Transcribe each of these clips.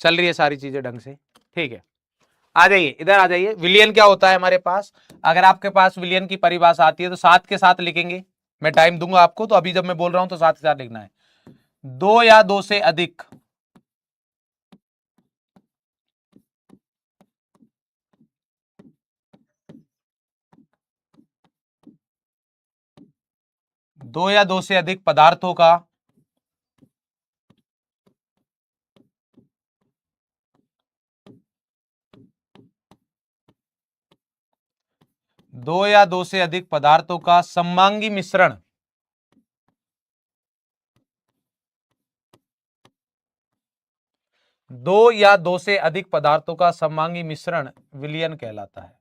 चल रही है सारी चीजें ढंग से, ठीक है। आ जाइए इधर, आ जाइए। विलियन क्या होता है हमारे पास? अगर आपके पास विलियन की परिभाषा आती है तो साथ के साथ लिखेंगे, मैं टाइम दूंगा आपको, तो अभी जब मैं बोल रहा हूं तो साथ के साथ लिखना है। दो या दो से अधिक दो या दो से अधिक पदार्थों का दो या दो से अधिक पदार्थों का सममांगी मिश्रण दो या दो से अधिक पदार्थों का सममांगी मिश्रण विलयन कहलाता है।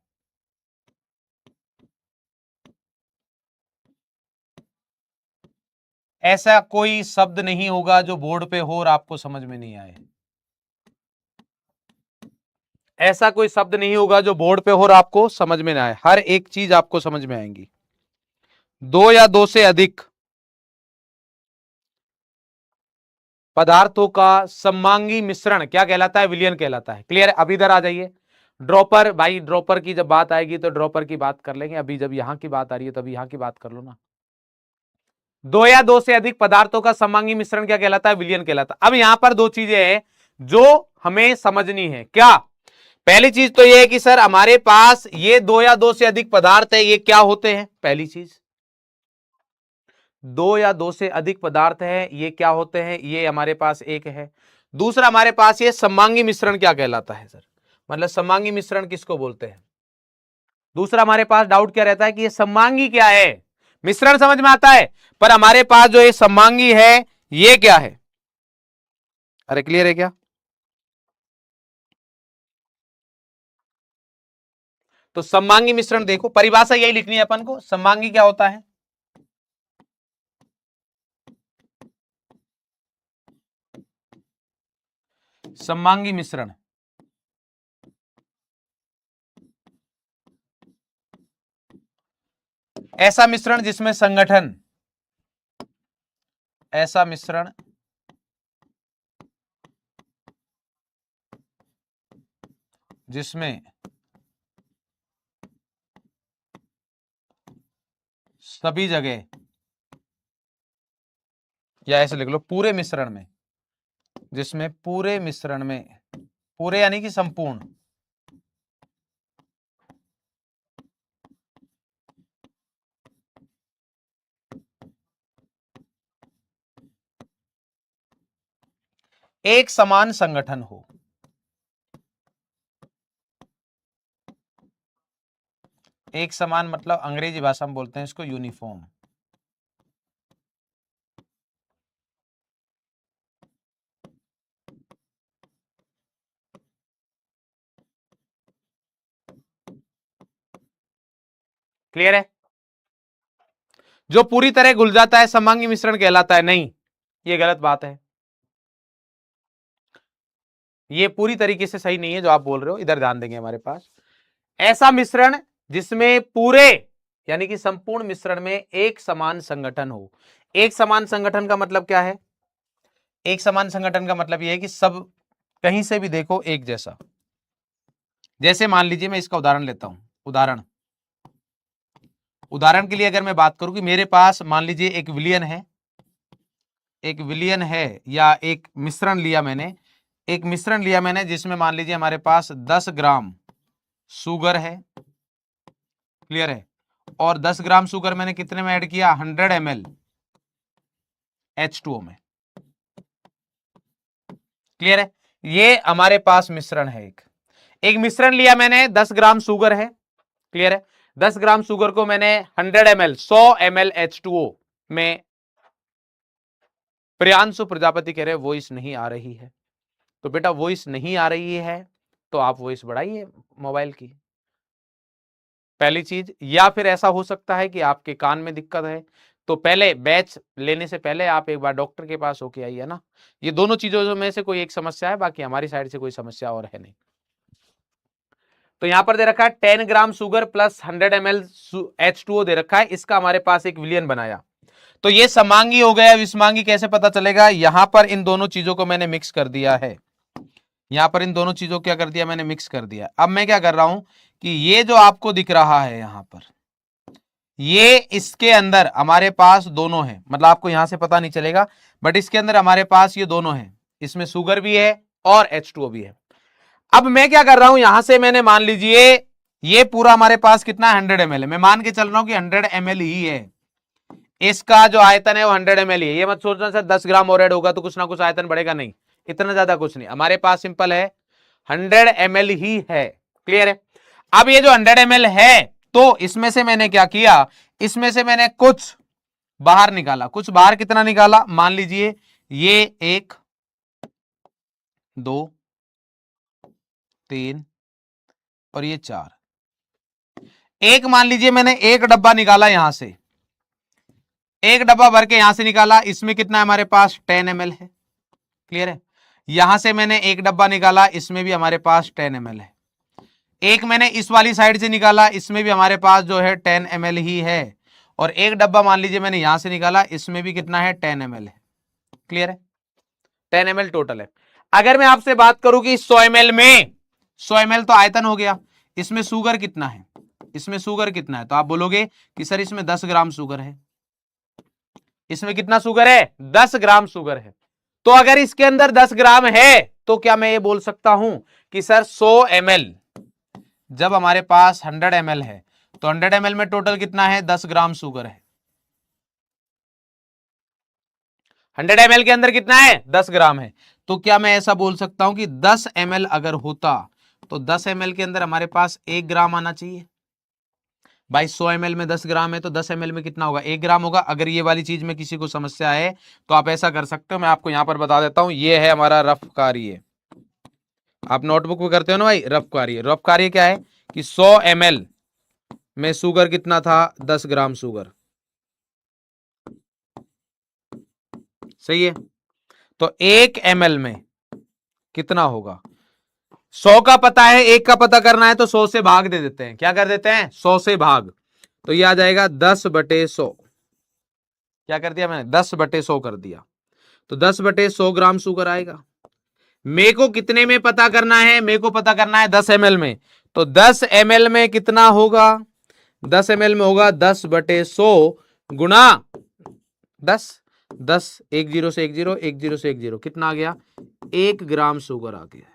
ऐसा कोई शब्द नहीं होगा जो बोर्ड पे हो और आपको समझ में नहीं आए। ऐसा कोई शब्द नहीं होगा जो बोर्ड पे हो और आपको समझ में ना आए। हर एक चीज आपको समझ में आएंगी। दो या दो से अधिक पदार्थों का सममांगी मिश्रण क्या कहलाता है? विलयन कहलाता है। क्लियर है? अब इधर आ जाइए। ड्रॉपर, भाई ड्रॉपर की जब बात आएगी तो ड्रॉपर की बात कर लेंगे। अभी जब यहां की बात आ रही है तब यहां की बात कर लो ना। दो या दो से अधिक पदार्थों का सममांगी मिश्रण क्या कहलाता है? विलयन कहलाता है। अब यहां पर दो चीजें हैं जो हमें समझनी है। क्या? पहली चीज तो यह है कि सर हमारे पास ये दो या दो से अधिक पदार्थ है, ये क्या होते हैं? पहली चीज, दो या दो से अधिक पदार्थ है, ये क्या होते हैं? ये हमारे पास एक है। दूसरा, हमारे पास ये सममांगी मिश्रण क्या कहलाता है सर? मतलब सममांगी मिश्रण किसको बोलते हैं? दूसरा हमारे पास डाउट क्या रहता है कि ये सममांगी क्या है? मिश्रण समझ में आता है, पर हमारे पास जो ये सममांगी है ये क्या है? अरे क्लियर है क्या? तो सममांगी मिश्रण देखो, परिभाषा यही लिखनी है अपन को। सममांगी क्या होता है? सममांगी मिश्रण ऐसा मिश्रण जिसमें संगठन, ऐसा मिश्रण जिसमें सभी जगह, या ऐसे लिख लो पूरे मिश्रण में, जिसमें पूरे मिश्रण में, पूरे यानी कि संपूर्ण, एक समान संगठन हो। एक समान मतलब अंग्रेजी भाषा में बोलते हैं इसको यूनिफॉर्म। क्लियर है? जो पूरी तरह घुल जाता है सममांगी मिश्रण कहलाता है? नहीं, ये गलत बात है। ये पूरी तरीके से सही नहीं है जो आप बोल रहे हो। इधर ध्यान देंगे हमारे पास ऐसा मिश्रण जिसमें पूरे यानी कि संपूर्ण मिश्रण में एक समान संगठन हो। एक समान संगठन का मतलब क्या है? एक समान संगठन का मतलब यह है कि सब कहीं से भी देखो एक जैसा। जैसे मान लीजिए मैं इसका उदाहरण लेता हूं। उदाहरण के लिए अगर मैं बात करूं कि मेरे पास मान लीजिए एक विलियन है, या एक मिश्रण लिया मैंने, जिसमें मान लीजिए हमारे पास 10 ग्राम शुगर है। क्लियर है? और 10 ग्राम शुगर मैंने कितने में ऐड किया? 100 ml H2O में। क्लियर है? ये हमारे पास मिश्रण है। एक मिश्रण लिया मैंने, 10 ग्राम शुगर है। क्लियर है? 10 ग्राम शुगर को मैंने 100 ml H2O में, प्रियांशु प्रजापति कह रहे वॉइस नहीं आ रही है। तो बेटा वॉइस नहीं आ रही है तो आप वॉइस बढ़ाइए मोबाइल की, पहली चीज। या फिर ऐसा हो सकता है कि आपके कान में दिक्कत है, तो पहले बैच लेने से पहले आप एक बार डॉक्टर के पास होके आइए ना। ये दोनों चीजों में से कोई एक समस्या है, बाकी हमारी साइड से कोई समस्या और है नहीं। तो यहां पर दे रखा है 10 gram sugar plus 100 ml H2O दे रखा है। इसका हमारे पास एक विलियन बनाया। तो ये समांगी हो गया। विषमांगी कैसे पता चलेगा? यहां पर इन दोनों चीजों को मैंने मिक्स कर दिया है। यहां पर इन दोनों चीजों को क्या कर दिया मैंने, मिक्स कर दिया। अब मैं क्या कर रहा हूं कि ये जो आपको दिख रहा है यहां पर, ये इसके अंदर हमारे पास दोनों है, मतलब आपको यहां से पता नहीं चलेगा, बट इसके अंदर हमारे पास ये दोनों है, इसमें शुगर भी है और H2O भी है। अब मैं क्या कर रहा हूं, यहां से मैंने मान लीजिए ये पूरा हमारे पास कितना 100 ml है, मैं मान के चल रहा हूं कि 100 ml ही है, इसका जो आयतन है वो 100 ml है। ये मत सोचना सर 10 ग्राम और ऐड होगा तो कुछ ना कुछ आयतन बढ़ेगा, नहीं, इतना ज्यादा कुछ नहीं, हमारे पास सिंपल है 100 ml ही है। क्लियर है। अब ये जो 100 ml है, तो इसमें से मैंने क्या किया, इसमें से मैंने कुछ बाहर निकाला, कुछ बाहर कितना निकाला, मान लीजिए ये 1 2 3 और ये 4, एक मान लीजिए मैंने एक डब्बा निकाला, यहां से एक डब्बा भर के यहां से निकाला, इसमें कितना है हमारे पास 10 ml है। क्लियर है। यहां से मैंने एक डब्बा निकाला, इसमें भी हमारे पास 10 ml है। एक मैंने इस वाली साइड से निकाला, इसमें भी हमारे पास जो है 10 ml ही है। और एक डब्बा मान लीजिए मैंने यहां से निकाला, इसमें भी कितना है 10 ml है। क्लियर है। 10 ml टोटल है। अगर मैं आपसे बात करूं कि 100 ml में 100 ml तो आयतन हो गया, इसमें शुगर कितना है, इसमें शुगर कितना है, तो आप बोलोगे कि सर इसमें 10 ग्राम शुगर है। इसमें कितना शुगर है, 10 ग्राम शुगर है। तो अगर इसके अंदर 10 ग्राम है तो क्या मैं ये बोल सकता हूं कि सर 100 ml, जब हमारे पास 100 ml है तो 100 ml में टोटल कितना है, 10 ग्राम शुगर है। 100 ml के अंदर कितना है, 10 ग्राम है। तो क्या मैं ऐसा बोल सकता हूं कि 10 ml अगर होता तो 10 ml के अंदर हमारे पास 1 ग्राम आना चाहिए। भाई 100 ml में 10 ग्राम है तो 10 ml में कितना होगा, 1 ग्राम होगा। अगर ये वाली चीज में किसी को समस्या है तो आप ऐसा कर सकते हो, मैं आपको यहां पर बता देता हूं, ये है हमारा रफ कार्य। आप नोटबुक में करते हो ना भाई, रफ कार्य। रफ कार्य क्या है कि 100 ml में शुगर कितना था, 10 ग्राम शुगर। सही है। तो 1 ml में कितना होगा, 100 का पता है, 1 का पता करना है तो 100 से भाग दे देते हैं। क्या कर देते हैं, 100 से भाग, तो ये आ जाएगा 10/100। क्या कर दिया मैंने, 10/100 कर दिया, तो 10/100 ग्राम शुगर आएगा। मेरे को कितने में पता करना है, मेरे को पता करना है 10 ml में, तो 10 ml में कितना होगा, 10 ml में होगा 10/100 गुणा 10, 10 1 0 से 1 0, 1 0 से 1 0, कितना आ गया, 1 ग्राम शुगर आ गया।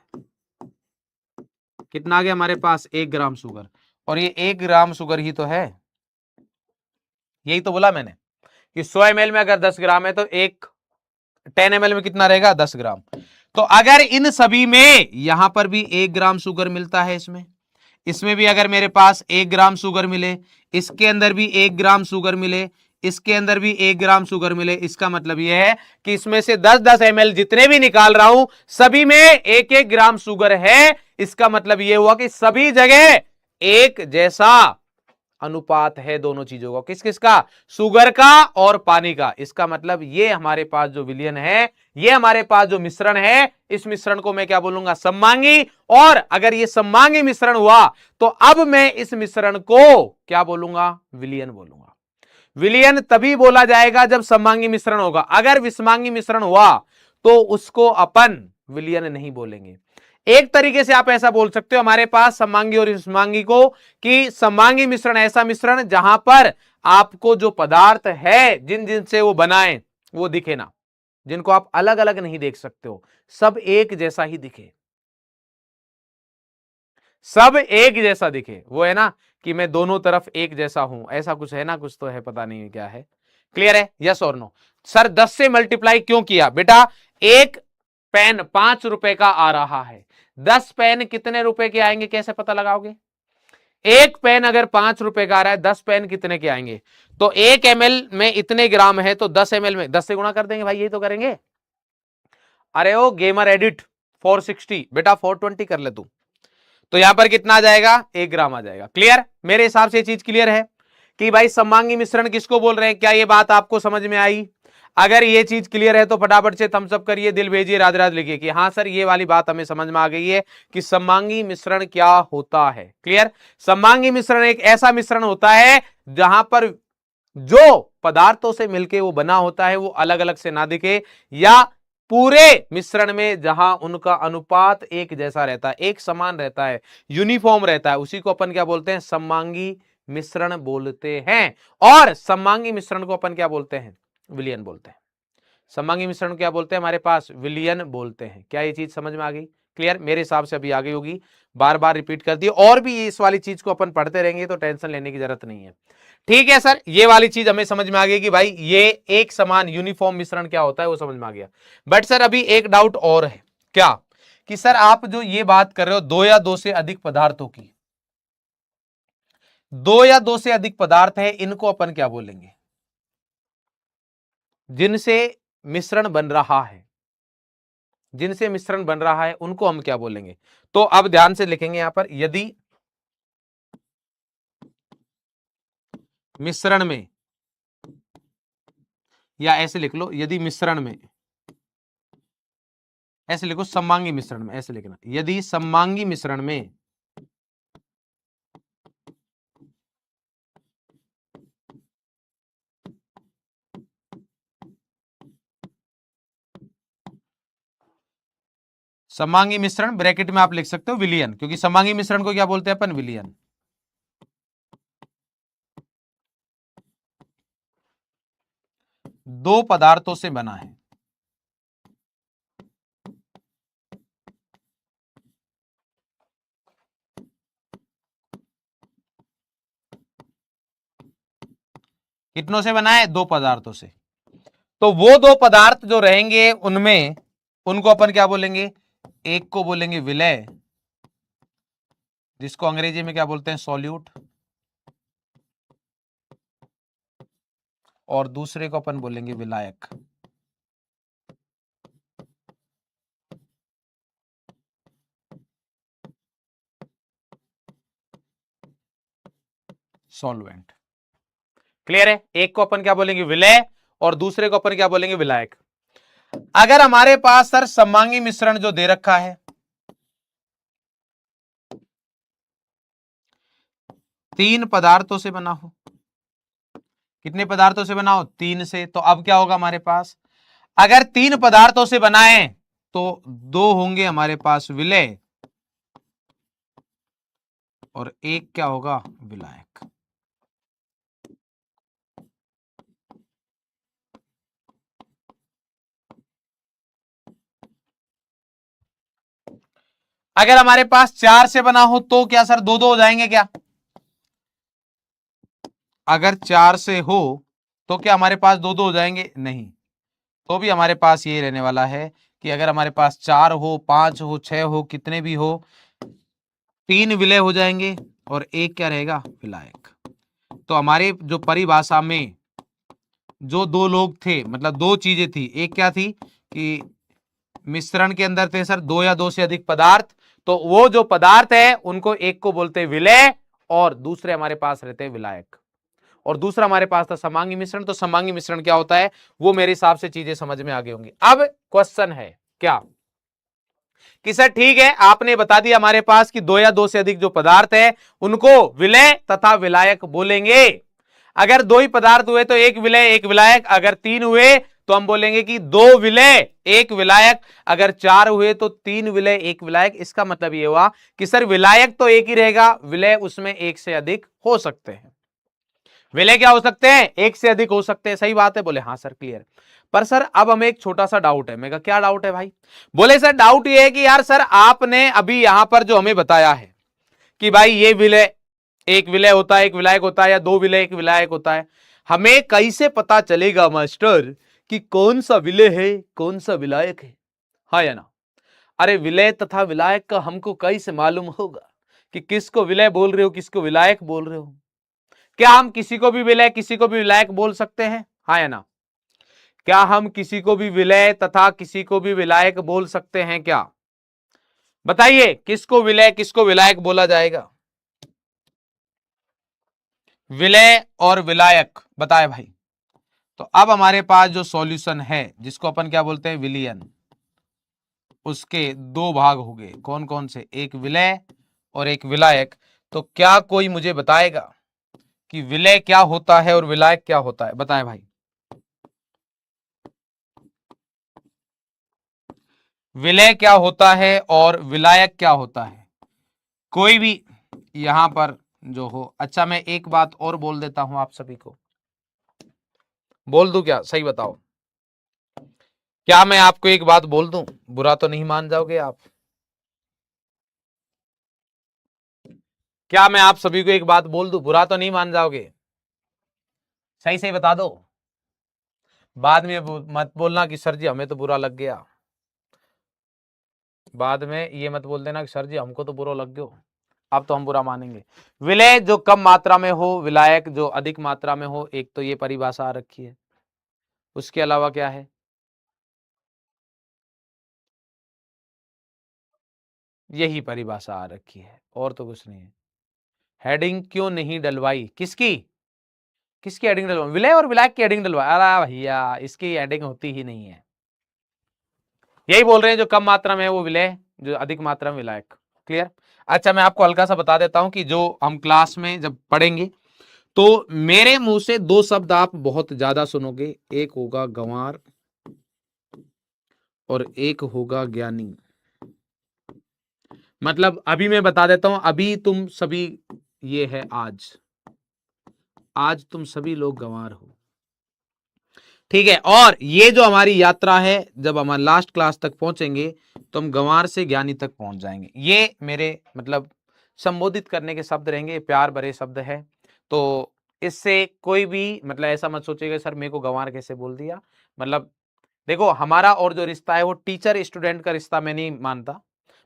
कितना आ गया हमारे पास, 1 ग्राम शुगर। और ये 1 ग्राम शुगर ही तो है, यही तो बोला मैंने कि 100 ml में अगर 10 ग्राम है तो 10 ml में कितना रहेगा, 10 ग्राम। तो अगर इन सभी में यहां पर भी 1 ग्राम शुगर मिलता है, इसमें भी अगर मेरे पास 1 ग्राम शुगर मिले, इसके अंदर भी 1 ग्राम शुगर मिले, इसके अंदर भी 1 ग्राम शुगर मिले, इसका मतलब यह है कि इसमें से 10-10 ml जितने भी निकाल रहा हूं सभी में 1-1 ग्राम शुगर है। इसका मतलब यह हुआ कि सभी जगह एक जैसा अनुपात है दोनों चीजों का। किस किस का, शुगर का और पानी का। इसका मतलब ये हमारे पास जो विलयन है, ये हमारे पास जो मिश्रण है, इस मिश्रण को मैं क्या बोलूंगा, सममांगी। और अगर ये सममांगी मिश्रण हुआ तो अब मैं इस मिश्रण को क्या बोलूंगा, विलयन बोलूंगा। विलयन तभी बोला जाएगा जब सममांगी मिश्रण होगा। अगर विषमांगी मिश्रण हुआ तो उसको अपन विलयन नहीं बोलेंगे। एक तरीके से आप ऐसा बोल सकते हो हमारे पास सममांगी और विषमांगी को, कि सममांगी मिश्रण ऐसा मिश्रण जहां पर आपको जो पदार्थ है जिन जिन से वो बनाए वो दिखे ना, जिनको आप अलग अलग नहीं देख सकते हो, सब एक जैसा ही दिखे, सब एक जैसा दिखे। वो है ना कि मैं दोनों तरफ एक जैसा हूं, ऐसा कुछ है ना, कुछ तो है, पता नहीं क्या है। क्लियर है, यस और नो। सर 10 से मल्टीप्लाई क्यों किया, बेटा एक पेन 5 रुपए का आ रहा है, 10 पेन कितने रुपए के आएंगे, कैसे पता लगाओगे। एक पेन अगर 5 रुपए का आ रहा है, 10 पेन कितने के आएंगे, तो 1 ml में इतने ग्राम है तो 10 ml में 10 से गुणा कर देंगे भाई, यही तो करेंगे। अरे ओ गेमर एडिट 460, बेटा 420 कर ले तू, तो यहां पर कितना आ जाएगा, 1 ग्राम आ जाएगा। क्लियर, मेरे हिसाब से ये चीज क्लियर है कि भाई सममांगी मिश्रण किसको बोल रहे हैं। क्या ये बात आपको समझ में आई। अगर ये चीज क्लियर है तो फटाफट से थम्स अप करिए, दिल भेजिए, राधे राधे लिखिए कि हाँ सर ये वाली बात हमें समझ में आ गई है कि सममांगी मिश्रण क्या होता है। क्लियर, सममांगी मिश्रण एक ऐसा मिश्रण होता है जहां पर जो पदार्थों से मिलके वो बना होता है वो अलग अलग से ना दिखे, या पूरे मिश्रण में जहां उनका अनुपात एक जैसा रहता है, एक समान रहता है, यूनिफॉर्म रहता है, उसी को अपन क्या बोलते हैं? सममांगी मिश्रण बोलते हैं। और सममांगी मिश्रण को अपन क्या बोलते हैं? विलयन बोलते हैं। सममांगी मिश्रण क्या बोलते हैं हमारे पास? विलयन बोलते हैं। क्या ये चीज समझ में आ गई? क्लियर? मेरे हिसाब से अभी आ गई होगी, बार बार रिपीट कर दी। और भी इस वाली चीज को अपन पढ़ते रहेंगे तो टेंशन लेने की जरूरत नहीं है। ठीक है सर, ये वाली चीज हमें समझ में आ गई कि भाई ये एक समान यूनिफॉर्म मिश्रण क्या होता है वो समझ में आ गया। बट सर अभी एक डाउट और है, क्या? कि सर आप जो ये बात कर रहे हो दो या दो से अधिक पदार्थों की, दो या दो से अधिक पदार्थ है, इनको अपन क्या बोलेंगे? जिनसे मिश्रण बन रहा है, जिनसे मिश्रण बन रहा है उनको हम क्या बोलेंगे? तो अब ध्यान से लिखेंगे यहां पर, यदि मिश्रण में, या ऐसे लिख लो, यदि मिश्रण में, ऐसे लिखो सममांगी मिश्रण में, ऐसे लिखना, यदि सममांगी मिश्रण में सममांगी मिश्रण ब्रैकेट में आप लिख सकते हो विलयन, क्योंकि सममांगी मिश्रण को क्या बोलते हैं अपन? विलयन। दो पदार्थों से बना है, कितनों से बना है? दो पदार्थों से। तो वो दो पदार्थ जो रहेंगे उनमें, उनको अपन क्या बोलेंगे? एक को बोलेंगे विलय, जिसको अंग्रेजी में क्या बोलते हैं? सॉल्यूट। और दूसरे को अपन बोलेंगे विलायक। सॉल्वेंट। क्लियर है? एक को अपन क्या बोलेंगे? विलय, और दूसरे को अपन क्या बोलेंगे? विलायक। अगर हमारे पास सर सममांगी मिश्रण जो दे रखा है, तीन पदार्थों से बना हो, कितने पदार्थों से बना हो? तीन से। तो अब क्या होगा हमारे पास? अगर तीन पदार्थों से बनाए तो दो होंगे हमारे पास विलय, और एक क्या होगा? विलायक। अगर हमारे पास चार से बना हो तो क्या सर दो दो हो जाएंगे क्या? अगर चार से हो तो क्या हमारे पास दो दो हो जाएंगे? नहीं। तो भी हमारे पास ये रहने वाला है कि अगर हमारे पास चार हो, पांच हो, छह हो, कितने भी हो, तीन विलय हो जाएंगे और एक क्या रहेगा? विलायक। तो हमारे जो परिभाषा में जो दो लोग थे, मतलब दो चीजें थी, एक क्या थी कि मिश्रण के अंदर थे सर दो या दो से अधिक पदार्थ, तो वो जो पदार्थ है उनको एक को बोलते हैं विलय, और दूसरे हमारे पास रहते हैं विलायक। और दूसरा हमारे पास था सममांगी मिश्रण। तो सममांगी मिश्रण क्या होता है वो मेरे हिसाब से चीजें समझ में आ गई होंगी। अब क्वेश्चन है क्या कि सर ठीक है, आपने बता दिया हमारे पास कि दो या दो से अधिक जो पदार्थ है उनको विलय तथा विलायक बोलेंगे। अगर दो ही पदार्थ हुए तो एक विलय एक विलायक, अगर तीन हुए तो हम बोलेंगे कि दो विलय एक विलायक, अगर चार हुए तो तीन विलय एक विलायक। इसका मतलब ये हुआ कि सर विलायक तो एक ही रहेगा, विलय उसमें एक से अधिक हो सकते हैं। विलय क्या हो सकते हैं? एक से अधिक हो सकते हैं। सही बात है? बोले हाँ सर क्लियर। पर सर अब हमें एक छोटा सा डाउट है। मैं कहा क्या डाउट है भाई? बोले सर डाउट ये है कि यार सर आपने अभी यहां पर जो हमें बताया है कि भाई ये विलय एक विलय होता है एक विलायक होता है, या दो विलय एक विलायक होता है, हमें कैसे पता चलेगा मास्टर कि कौन सा विलय है कौन सा विलायक है? हाँ या ना? अरे विलय तथा विलायक का हमको कैसे मालूम होगा कि किसको विलय बोल रहे हो किसको विलायक बोल रहे हो? क्या हम किसी को भी विलय किसी को भी विलायक बोल सकते हैं? हाँ या ना? क्या हम किसी को भी विलय तथा किसी को भी विलायक बोल सकते हैं क्या? बताइए किसको विलय किसको विलायक बोला जाएगा? विलय और विलायक बताए भाई। तो अब हमारे पास जो सॉल्यूशन है जिसको अपन क्या बोलते हैं? विलयन, उसके दो भाग हो गए। कौन कौन से? एक विलय और एक विलायक। तो क्या कोई मुझे बताएगा कि विलय क्या होता है और विलायक क्या होता है? बताएं भाई। विलय क्या होता है और विलायक क्या होता है, कोई भी यहां पर जो हो। अच्छा, मैं एक बात और बोल देता हूं आप सभी को, बोल दूं क्या, सही बताओ, क्या मैं आपको एक बात बोल दूं, बुरा तो नहीं मान जाओगे आप? क्या मैं आप सभी को एक बात बोल दूं, बुरा तो नहीं मान जाओगे? सही सही बता दो, बाद में मत बोलना कि सर जी हमें तो बुरा लग गया, बाद में ये मत बोल देना कि सर जी हमको तो बुरा लग गया, अब तो हम बुरा मानेंगे। विलय जो कम मात्रा में हो, विलायक जो अधिक मात्रा में हो, एक तो ये परिभाषा आ रखी है। उसके अलावा क्या है, यही परिभाषा आ रखी है, और तो कुछ नहीं है। हेडिंग क्यों नहीं डलवाई, किसकी किसकी हेडिंग डलवाई, विलय और विलायक की हेडिंग डलवाई, अरे भैया इसकी हेडिंग होती ही नहीं है। यही बोल रहे हैं, जो कम मात्रा में है वो विलय, जो अधिक मात्रा में विलायक। क्लियर? अच्छा, मैं आपको हल्का सा बता देता हूं कि जो हम क्लास में जब पढ़ेंगे तो मेरे मुंह से दो शब्द आप बहुत ज्यादा सुनोगे, एक होगा गंवार और एक होगा ज्ञानी। मतलब अभी मैं बता देता हूं, अभी तुम सभी, ये है आज, आज तुम सभी लोग गंवार हो, ठीक है, और ये जो हमारी यात्रा है, जब हम लास्ट क्लास तक पहुंचेंगे तो हम गंवार से ज्ञानी तक पहुंच जाएंगे। ये मेरे मतलब संबोधित करने के शब्द रहेंगे, प्यार भरे शब्द है। तो इससे कोई भी मतलब ऐसा मत सोचेगा सर मेरे को गंवार कैसे बोल दिया। मतलब देखो, हमारा और जो रिश्ता है वो टीचर स्टूडेंट का रिश्ता मैं नहीं मानता।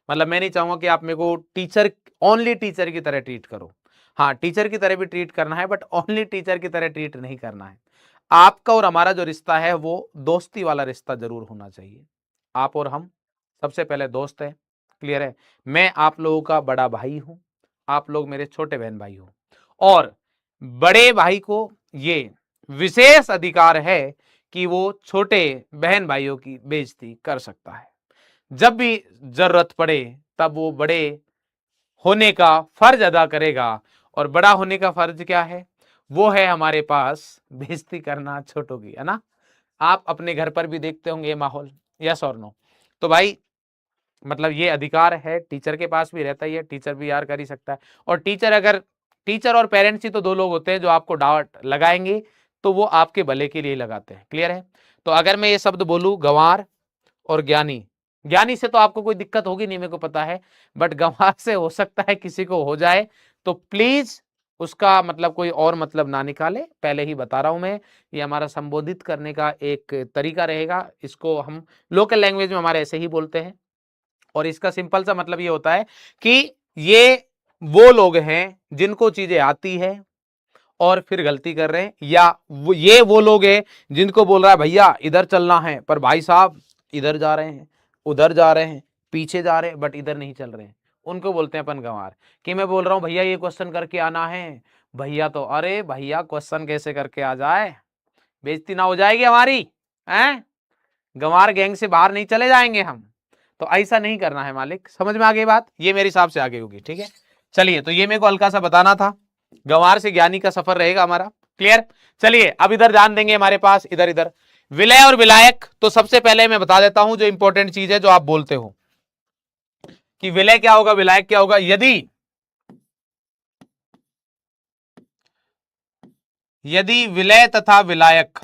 मतलब मैं नहीं चाहूंगा कि आप मेरे को टीचर, ओनली टीचर की तरह ट्रीट करो। हाँ, टीचर की तरह भी ट्रीट करना है, बट ओनली टीचर की तरह ट्रीट नहीं करना है। आपका और हमारा जो रिश्ता है वो दोस्ती वाला रिश्ता जरूर होना चाहिए। आप और हम सबसे पहले दोस्त है। क्लियर है? मैं आप लोगों का बड़ा भाई हूं, आप लोग मेरे छोटे बहन भाई हो, और बड़े भाई को ये विशेष अधिकार है कि वो छोटे बहन भाइयों की बेइज्जती कर सकता है। जब भी जरूरत पड़े तब वो बड़े होने का फर्ज अदा करेगा। और बड़ा होने का फर्ज क्या है? वो है हमारे पास बेइज्जती करना छोटों की, है ना? आप अपने घर पर भी देखते होंगे ये माहौल, यस और नो? तो भाई मतलब ये अधिकार है, टीचर के पास भी रहता ही है, टीचर भी यार कर ही सकता है। और टीचर अगर, टीचर और पेरेंट्स ही तो दो लोग होते हैं जो आपको डांट लगाएंगे तो वो आपके भले के लिए लगाते हैं। क्लियर है? तो अगर मैं ये शब्द बोलूं गंवार और ज्ञानी, ज्ञानी से तो आपको कोई दिक्कत होगी नहीं, मेरे को पता है, बट गंवार से हो सकता है किसी को हो जाए, तो प्लीज उसका मतलब कोई और मतलब ना निकाले। पहले ही बता रहा हूं मैं, ये हमारा संबोधित करने का एक तरीका रहेगा, इसको हम लोकल लैंग्वेज में हमारे ऐसे ही बोलते हैं। और इसका सिंपल सा मतलब ये होता है कि ये वो लोग हैं जिनको चीजें आती है और फिर गलती कर रहे हैं, या ये वो लोग हैं जिनको बोल रहा है भैया इधर चलना है, पर भाई साहब इधर जा रहे हैं, उधर जा रहे हैं, पीछे जा रहे हैं, बट इधर नहीं चल रहे हैं, उनको बोलते हैं अपन गंवार। कि मैं बोल रहा हूं भैया ये क्वेश्चन करके आना है, भैया तो अरे भैया क्वेश्चन कैसे करके आ जाए, बेइज्जती ना हो जाएगी हमारी, हैं? गंवार गैंग से बाहर नहीं चले जाएंगे हम। तो ऐसा नहीं करना है मालिक, समझ में आ गई बात? ये मेरे हिसाब से आगे होगी, ठीक है? चलिए, तो ये मेरे को हल्का सा बताना था, गंवार से ज्ञानी का सफर रहेगा हमारा। क्लियर? चलिए अब इधर ध्यान देंगे, हमारे पास इधर इधर विलय और विलायक। तो सबसे पहले मैं बता देता हूं जो इंपॉर्टेंट चीज है जो आप बोलते हो कि विलय क्या होगा, विलायक क्या होगा। यदि यदि विलय तथा विलायक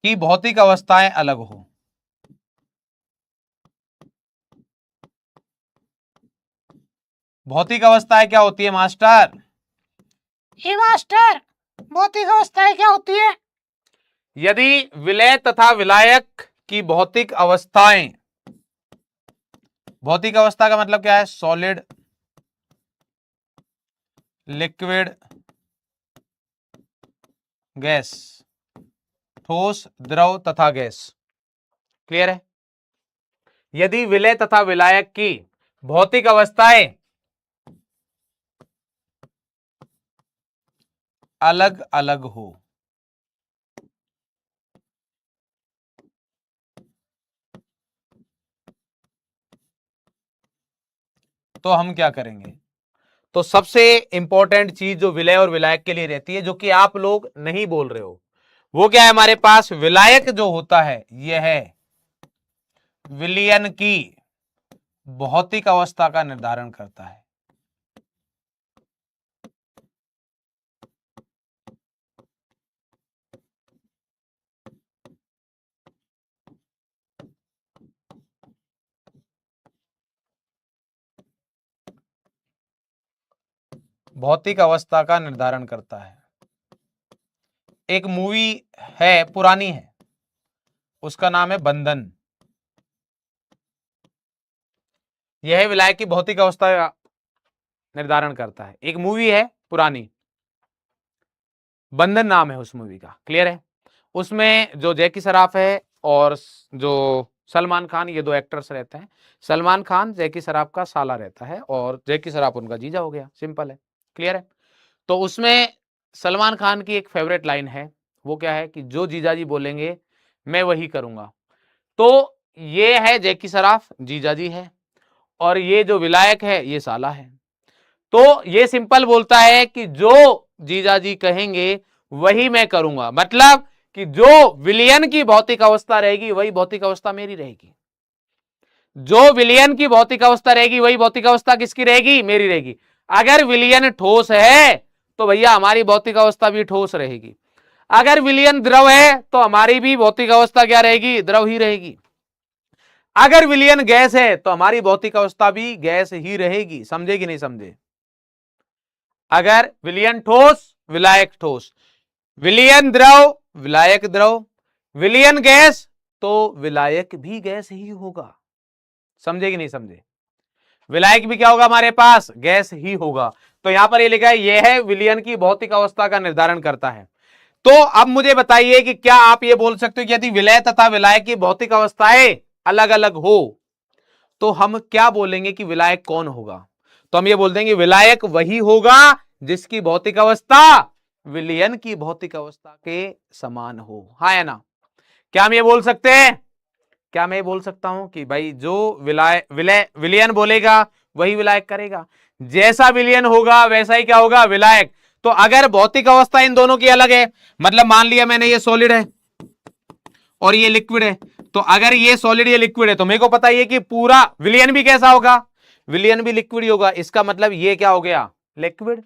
की भौतिक अवस्थाएं अलग हो, भौतिक अवस्थाएं क्या होती है मास्टर? ये मास्टर भौतिक अवस्थाएं क्या होती है? यदि विलय तथा विलायक की भौतिक अवस्थाएं, भौतिक अवस्था का मतलब क्या है? सॉलिड, लिक्विड, गैस, ठोस, द्रव तथा गैस। क्लियर है? यदि विलय तथा विलायक की भौतिक अवस्थाएं अलग अलग हो, तो हम क्या करेंगे? तो सबसे इंपॉर्टेंट चीज जो विलय और विलायक के लिए रहती है, जो कि आप लोग नहीं बोल रहे हो, वो क्या है हमारे पास? विलायक जो होता है यह है विलयन की भौतिक अवस्था का निर्धारण करता है। भौतिक अवस्था का निर्धारण करता है। एक मूवी है, पुरानी है, उसका नाम है बंधन। यह विलायक की भौतिक अवस्था का निर्धारण करता है। एक मूवी है पुरानी, बंधन नाम है उस मूवी का। क्लियर है? उसमें जो जैकी सराफ है और जो सलमान खान, ये दो एक्टर्स रहते हैं। सलमान खान जैकी सराफ का साला रहता है और जैकी सराफ उनका जीजा हो गया। सिंपल है। क्लियर है? तो उसमें सलमान खान की एक फेवरेट लाइन है, वो क्या है कि जो जीजाजी बोलेंगे मैं वही करूंगा। तो ये है जैकी सराफ, जीजाजी है, और ये जो विलायक है ये साला है। तो ये सिंपल बोलता है कि जो जीजाजी कहेंगे वही मैं करूंगा, मतलब कि जो विलियन की भौतिक अवस्था रहेगी वही भौतिक अवस्था मेरी रहेगी। जो विलियन की भौतिक अवस्था रहेगी वही भौतिक अवस्था किसकी रहेगी? मेरी रहेगी। अगर विलियन ठोस है तो भैया हमारी भौतिक अवस्था भी ठोस रहेगी। अगर विलियन द्रव है तो हमारी भी भौतिक अवस्था क्या रहेगी? द्रव ही रहेगी। अगर विलियन गैस है तो हमारी भौतिक अवस्था भी गैस ही रहेगी। समझे कि नहीं समझे? अगर विलियन ठोस, विलायक ठोस, विलियन द्रव, विलायक द्रव, विलियन गैस, तो विलायक भी गैस ही होगा। समझे कि नहीं समझे? विलायक भी क्या होगा हमारे पास? गैस ही होगा। तो यहां पर ये लिखा है यह है विलियन की भौतिक अवस्था का निर्धारण करता है। तो अब मुझे बताइए कि क्या आप ये बोल सकते हो कि यदि विलय तथा विलायक की भौतिक अवस्थाएं अलग अलग हो तो हम क्या बोलेंगे कि विलायक कौन होगा? तो हम ये बोल देंगे विलायक वही होगा जिसकी भौतिक अवस्था विलयन की भौतिक अवस्था के समान हो। हाँ या ना? क्या हम ये बोल सकते हैं? क्या मैं ये बोल सकता हूं कि भाई जो विलयन बोलेगा वही विलायक करेगा? जैसा विलयन होगा वैसा ही क्या होगा? विलायक। तो अगर भौतिक अवस्था इन दोनों की अलग है, मतलब मान लिया मैंने ये सॉलिड है और ये लिक्विड है, तो अगर ये सॉलिड ये लिक्विड है तो मेरे को पता है कि पूरा विलयन भी कैसा होगा? विलयन भी लिक्विड ही होगा। इसका मतलब ये क्या हो गया? लिक्विड,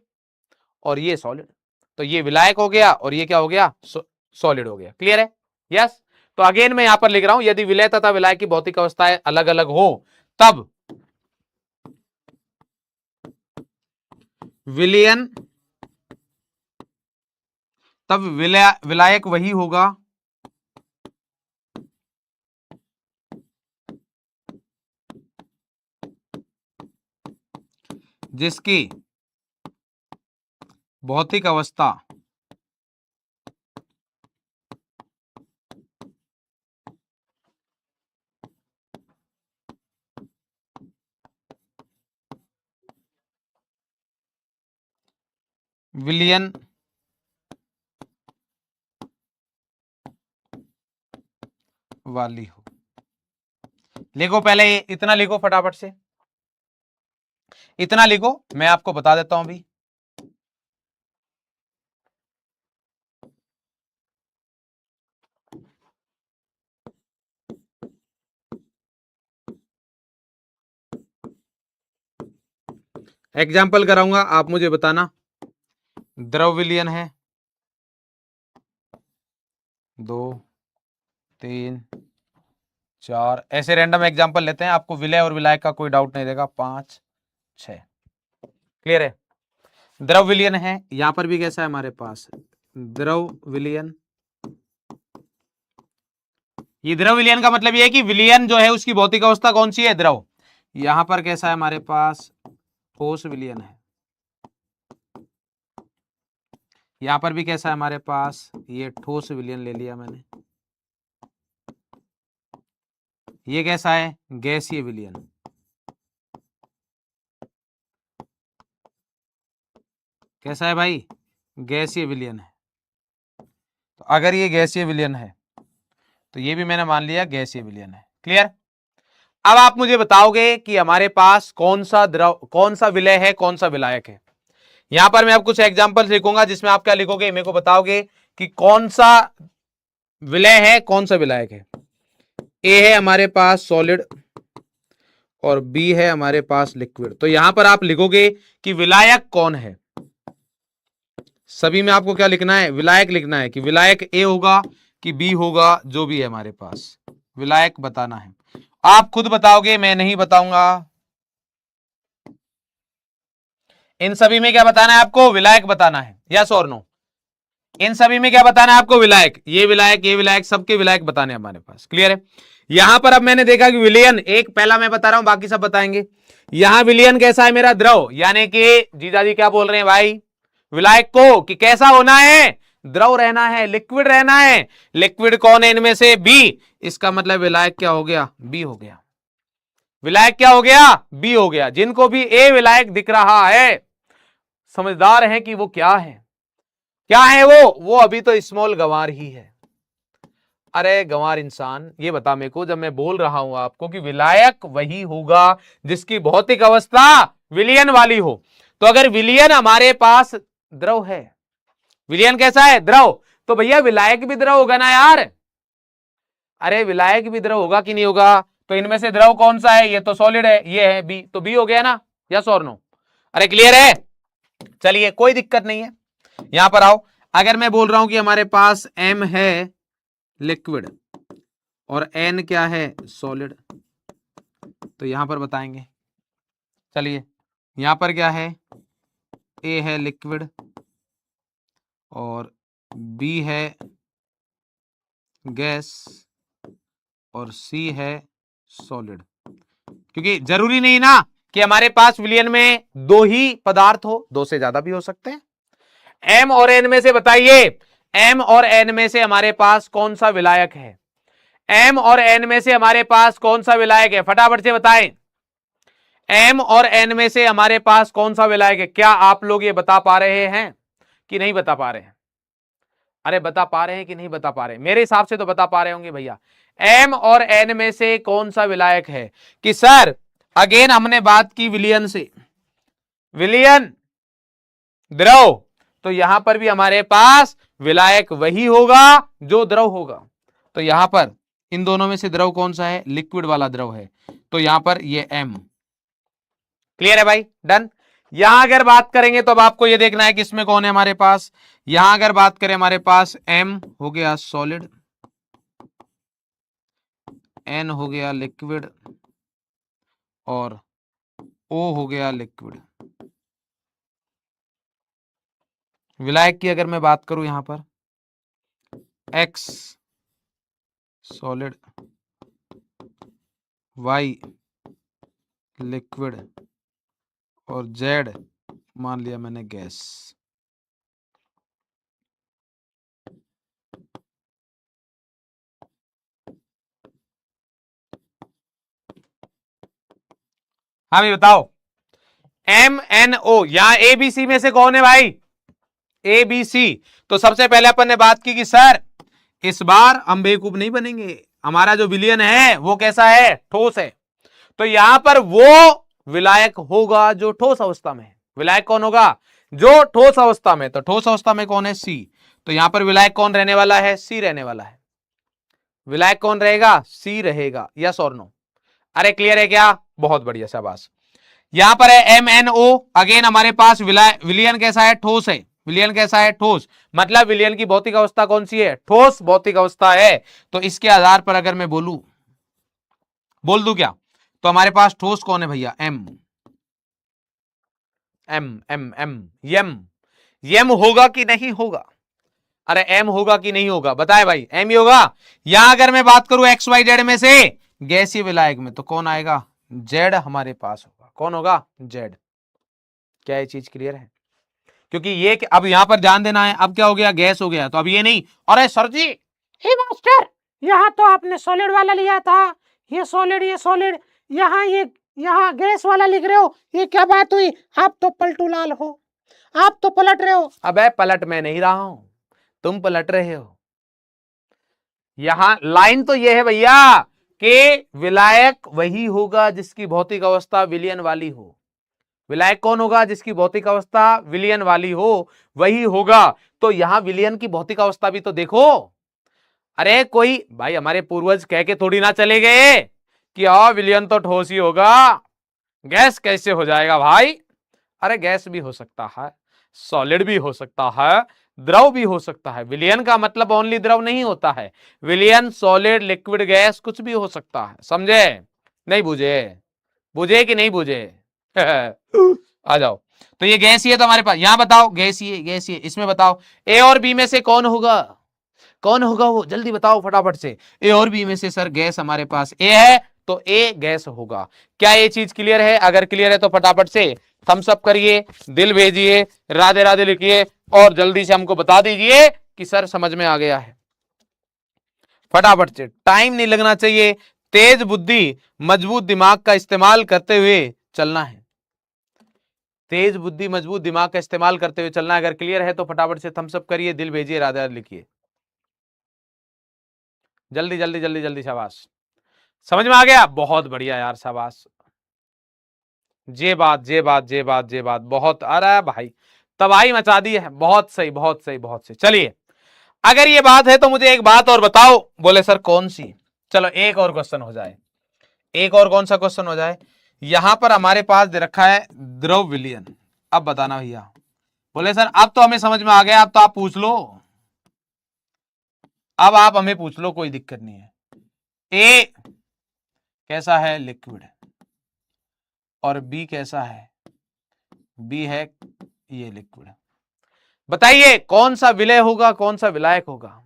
और ये सॉलिड। तो ये विलायक हो गया और ये क्या हो गया? सॉलिड हो गया। क्लियर है? यस। तो अगेन मैं यहां पर लिख रहा हूं यदि विलय तथा विलायक की भौतिक अवस्थाएं अलग अलग हो तब विलयन, तब विलायक वही होगा जिसकी भौतिक अवस्था विलयन वाली हो। लिखो पहले इतना लिखो फटाफट से, इतना लिखो, मैं आपको बता देता हूं अभी। एग्जाम्पल कराऊंगा, आप मुझे बताना। द्रव विलयन है 2 3 4, ऐसे रैंडम एग्जाम्पल लेते हैं, आपको विलय और विलायक का कोई डाउट नहीं रहेगा। 5 6। क्लियर है? द्रव विलयन है, यहां पर भी कैसा है हमारे पास? द्रव विलयन। ये द्रव विलयन का मतलब ये है कि विलयन जो है उसकी भौतिक अवस्था कौन सी है? द्रव। यहां पर कैसा है हमारे पास? ठोस विलयन है। यहां पर भी कैसा है हमारे पास? ये ठोस विलयन ले लिया मैंने। ये कैसा है? गैसीय विलयन। कैसा है भाई? गैसीय विलयन है। तो अगर ये गैसीय विलयन है तो ये भी मैंने मान लिया गैसीय विलयन है। क्लियर? अब आप मुझे बताओगे कि हमारे पास कौन सा द्रव, कौन सा विलय है, कौन सा विलायक है। यहां पर मैं अब कुछ एग्जांपल्स लिखूंगा जिसमें आप क्या लिखोगे, मेरे को बताओगे कि कौन सा विलय है, कौन सा विलायक है। ए है हमारे पास सॉलिड और बी है हमारे पास लिक्विड। तो यहां पर आप लिखोगे कि विलायक कौन है। सभी में आपको क्या लिखना है, विलायक लिखना है कि विलायक ए होगा कि बी होगा, जो भी है हमारे पास विलायक बताना है। आप खुद बताओगे, मैं नहीं बताऊंगा। इन सभी में क्या बताना है आपको, विलायक बताना है, यस और नो। इन सभी में क्या बताना है आपको, विलायक। ये विलायक, ये विलायक, सबके विलायक बताने हमारे पास, क्लियर है। यहां पर अब मैंने देखा कि विलयन एक पहला मैं बता रहा हूं, बाकी सब बताएंगे। यहां विलयन कैसा है मेरा, द्रव, यानी कि जीजा जी क्या बोल रहे हैं भाई, विलायक को कि कैसा होना है, द्रव रहना है, लिक्विड रहना है। लिक्विड कौन है इनमें से, बी। इसका मतलब विलायक क्या हो गया, बी हो गया। विलायक क्या हो गया, बी हो गया। जिनको भी ए विलायक दिख रहा है, समझदार है कि वो क्या है, क्या है वो अभी तो स्मॉल गंवार ही है। अरे गंवार इंसान, ये बता मेरे को, जब मैं बोल रहा हूं आपको कि विलायक वही होगा जिसकी भौतिक अवस्था विलयन वाली हो। तो अगर विलयन हमारे पास द्रव है, विलयन कैसा है, द्रव, तो भैया विलायक भी द्रव होगा ना यार। अरे विलायक भी द्रव होगा कि नहीं होगा। तो इनमें से द्रव कौन सा है, ये तो सॉलिड है, ये है बी, तो बी हो गया ना, यस और नो। अरे क्लियर है, चलिए कोई दिक्कत नहीं है। यहां पर आओ, अगर मैं बोल रहा हूं कि हमारे पास एम है लिक्विड और एन क्या है, सॉलिड, तो यहां पर बताएंगे। चलिए यहां पर क्या है, ए है लिक्विड और बी है गैस और सी है सॉलिड। क्योंकि जरूरी नहीं ना कि हमारे पास विलयन में दो ही पदार्थ हो, दो से ज्यादा भी हो सकते हैं। एम और एन में से बताइए, एम और एन में से हमारे पास कौन सा विलायक है, एम और एन में से हमारे पास कौन सा विलायक है, फटाफट से बताएं। एम और एन में से हमारे पास कौन सा विलायक है, क्या आप लोग ये बता पा रहे हैं कि नहीं बता पा रहे हैं। अरे बता पा रहे हैं कि नहीं बता पा रहे हैं, मेरे हिसाब से तो बता पा रहे होंगे भैया। एम और एन में से कौन सा विलायक है, कि सर अगेन हमने बात की विलयन से, विलयन द्रव, तो यहां पर भी हमारे पास विलायक वही होगा जो द्रव होगा। तो यहां पर इन दोनों में से द्रव कौन सा है, लिक्विड वाला द्रव है, तो यहां पर ये एम। क्लियर है भाई, डन। यहां अगर बात करेंगे तो अब आपको ये देखना है कि इसमें कौन है हमारे पास। यहां अगर बात करें हमारे पास एम हो गया सॉलिड, एन हो गया लिक्विड और ओ हो गया लिक्विड। विलायक की अगर मैं बात करूं यहां पर एक्स सॉलिड, वाई लिक्विड और जेड मान लिया मैंने गैस। हाँ भी बताओ, एम एन ओ, यहां ए बी सी में से कौन है भाई, ए बी सी। तो सबसे पहले अपन ने बात की कि सर इस बार हम बेवकूफ नहीं बनेंगे, हमारा जो विलयन है वो कैसा है, ठोस है। तो यहां पर वो विलायक होगा जो ठोस अवस्था में है। विलायक कौन होगा, जो ठोस अवस्था में। तो ठोस अवस्था में कौन है, सी। तो यहां पर विलायक कौन रहने वाला है, सी रहने वाला है। विलायक कौन रहेगा, सी रहेगा, यस और नो। अरे क्लियर है क्या, बहुत बढ़िया, शाबाश। यहां पर है एम एन ओ, अगेन हमारे पास विलयन कैसा है, ठोस है। विलयन कैसा है, ठोस, मतलब विलयन की भौतिक अवस्था कौन सी है, ठोस भौतिक अवस्था है। तो इसके आधार पर अगर मैं बोल दूं क्या, तो हमारे पास ठोस कौन है भैया, एम। एम एम एम यम, यम होगा कि नहीं होगा, अरे एम होगा कि नहीं होगा, बताए भाई, एम ही होगा। यहां अगर मैं बात करूं एक्स वाई जेड में से गैसीय विलायक में, तो कौन आएगा, जेड हमारे पास होगा। कौन होगा, जेड। क्या ये चीज क्लियर है, क्योंकि ये अब यहां पर ध्यान देना है, अब क्या हो गया, गैस हो गया। तो अब ये नहीं, अरे सर जी, हे मास्टर यहाँ तो आपने सॉलिड वाला लिया था, ये सॉलिड, ये सॉलिड, यहाँ गैस वाला लिख रहे हो, ये क्या बात हुई, आप तो पलटू लाल हो, आप तो पलट रहे हो। अबे पलट मैं नहीं रहा हूं, तुम पलट रहे हो। यहां लाइन तो ये है भैया कि विलायक वही होगा जिसकी भौतिक अवस्था विलयन वाली हो। विलायक कौन होगा? जिसकी भौतिक अवस्था विलयन वाली हो, वही होगा। तो यहां विलयन की भौतिक अवस्था भी तो देखो। अरे कोई भाई हमारे पूर्वज कह के थोड़ी ना चले गए कि विलयन तो ठोस ही होगा, गैस कैसे हो जाएगा भाई? अरे गैस भी हो सकता है, सॉलिड भी हो सकता है, द्रव भी हो सकता है। विलयन का मतलब ओनली द्रव नहीं होता है, विलयन सॉलिड लिक्विड गैस कुछ भी हो सकता है। समझे? नहीं बुझे? बुझे कि नहीं बुझे? आ जाओ। तो ये गैसीय तो हमारे पास, यहां बताओ गैसीय, गैसीय इसमें बताओ ए और बी में से कौन होगा? कौन होगा वो? जल्दी बताओ फटाफट से। ए और बी में से सर गैस हमारे पास ए है, तो ए गैस होगा। क्या ये चीज क्लियर है? अगर क्लियर है तो फटाफट से थम्स अप करिए, दिल भेजिए, राधे राधे लिखिए और जल्दी से हमको बता दीजिए कि सर समझ में आ गया है। फटाफट से, टाइम नहीं लगना चाहिए। तेज बुद्धि मजबूत दिमाग का इस्तेमाल करते हुए चलना है। तेज बुद्धि मजबूत दिमाग का इस्तेमाल करते हुए चलना है। अगर क्लियर है तो फटाफट से थम्स अप करिए, दिल भेजिए, राधे राधे लिखिए। जल्दी जल्दी जल्दी जल्दी, शाबाश। समझ में आ गया? बहुत बढ़िया यार, शाबाश। जे बात जे बात जे बात जे बात, बहुत। अरे भाई तबाही मचा दी है। बहुत सही बहुत सही बहुत सही। चलिए, अगर ये बात है तो मुझे एक बात और बताओ। बोले सर कौन सी? चलो एक और क्वेश्चन हो जाए। एक और कौन सा क्वेश्चन हो जाए? यहां पर हमारे पास दे रखा है द्रव विलयन। अब बताना भैया। बोले सर अब तो हमें समझ में आ गया, अब तो आप पूछ लो। अब आप हमें पूछ लो, कोई दिक्कत नहीं है। ए कैसा है? लिक्विड। और बी कैसा है? बी है ये लिक्विड। बताइए कौन सा विलय होगा, कौन सा विलायक होगा?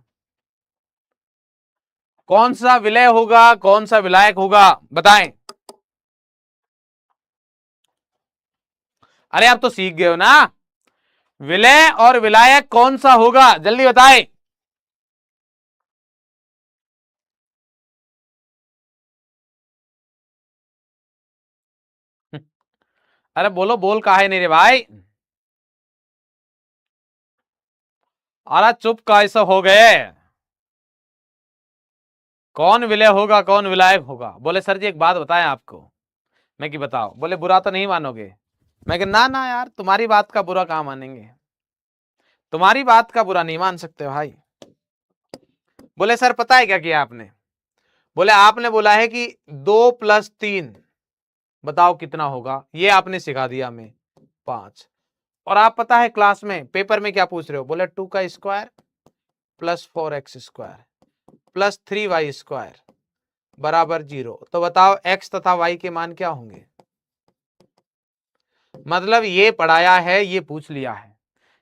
कौन सा विलय होगा, कौन सा विलायक होगा? बताएं। अरे आप तो सीख गए हो ना, विलय और विलायक कौन सा होगा? जल्दी बताएं। अरे बोलो, बोल काहे नहीं रे भाई? अरे चुप कैसे हो गए? कौन विलय होगा, कौन विलायक होगा? बोले सर जी एक बात बताएं आपको। मैं कि बताओ। बोले बुरा तो नहीं मानोगे? मैं कि ना ना यार, तुम्हारी बात का बुरा कहां मानेंगे, तुम्हारी बात का बुरा नहीं मान सकते भाई। बोले सर पता है क्या किया आपने? बोले आपने बोला है कि 2 + 3 बताओ कितना होगा, ये आपने सिखा दिया हमें 5। और आप पता है क्लास में पेपर में क्या पूछ रहे हो? बोले 2² + 4x² + 3y² बराबर 0। तो बताओ x तथा y के मान क्या होंगे? मतलब ये पढ़ाया है, ये पूछ लिया है,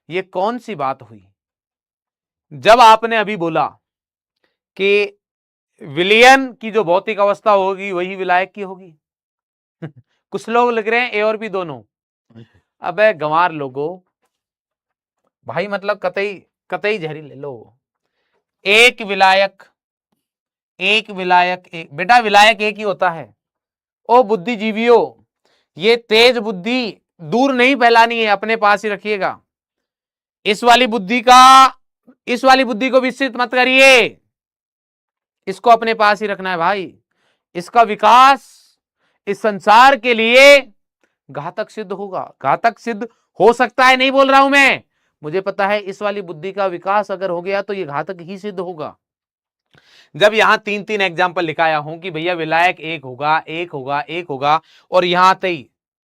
ये कौन सी बात हुई? जब आपने अभी बोला कि विलयन की जो भौतिक अवस्था होगी वही विलायक की होगी। कुछ लोग लिख रहे हैं ए और बी दोनों। अबे गंवार लोगो भाई, मतलब कतई कतई जहरी ले लो। एक विलायक, एक विलायक, एक बेटा विलायक एक ही होता है। ओ बुद्धिजीवियों, ये तेज बुद्धि दूर नहीं फैलानी है, अपने पास ही रखिएगा। इस वाली बुद्धि का, इस वाली बुद्धि को विकसित मत करिए, इसको अपने पास ही रखना है भाई। इसका विकास इस संसार के लिए घातक सिद्ध होगा। घातक सिद्ध हो सकता है नहीं बोल रहा हूं मैं, मुझे पता है इस वाली बुद्धि का विकास अगर हो गया तो ये घातक ही सिद्ध होगा। जब यहां 3-3 एग्जाम्पल लिखाया हूं कि भैया विलायक एक होगा, एक होगा, एक होगा, और यहां आते ही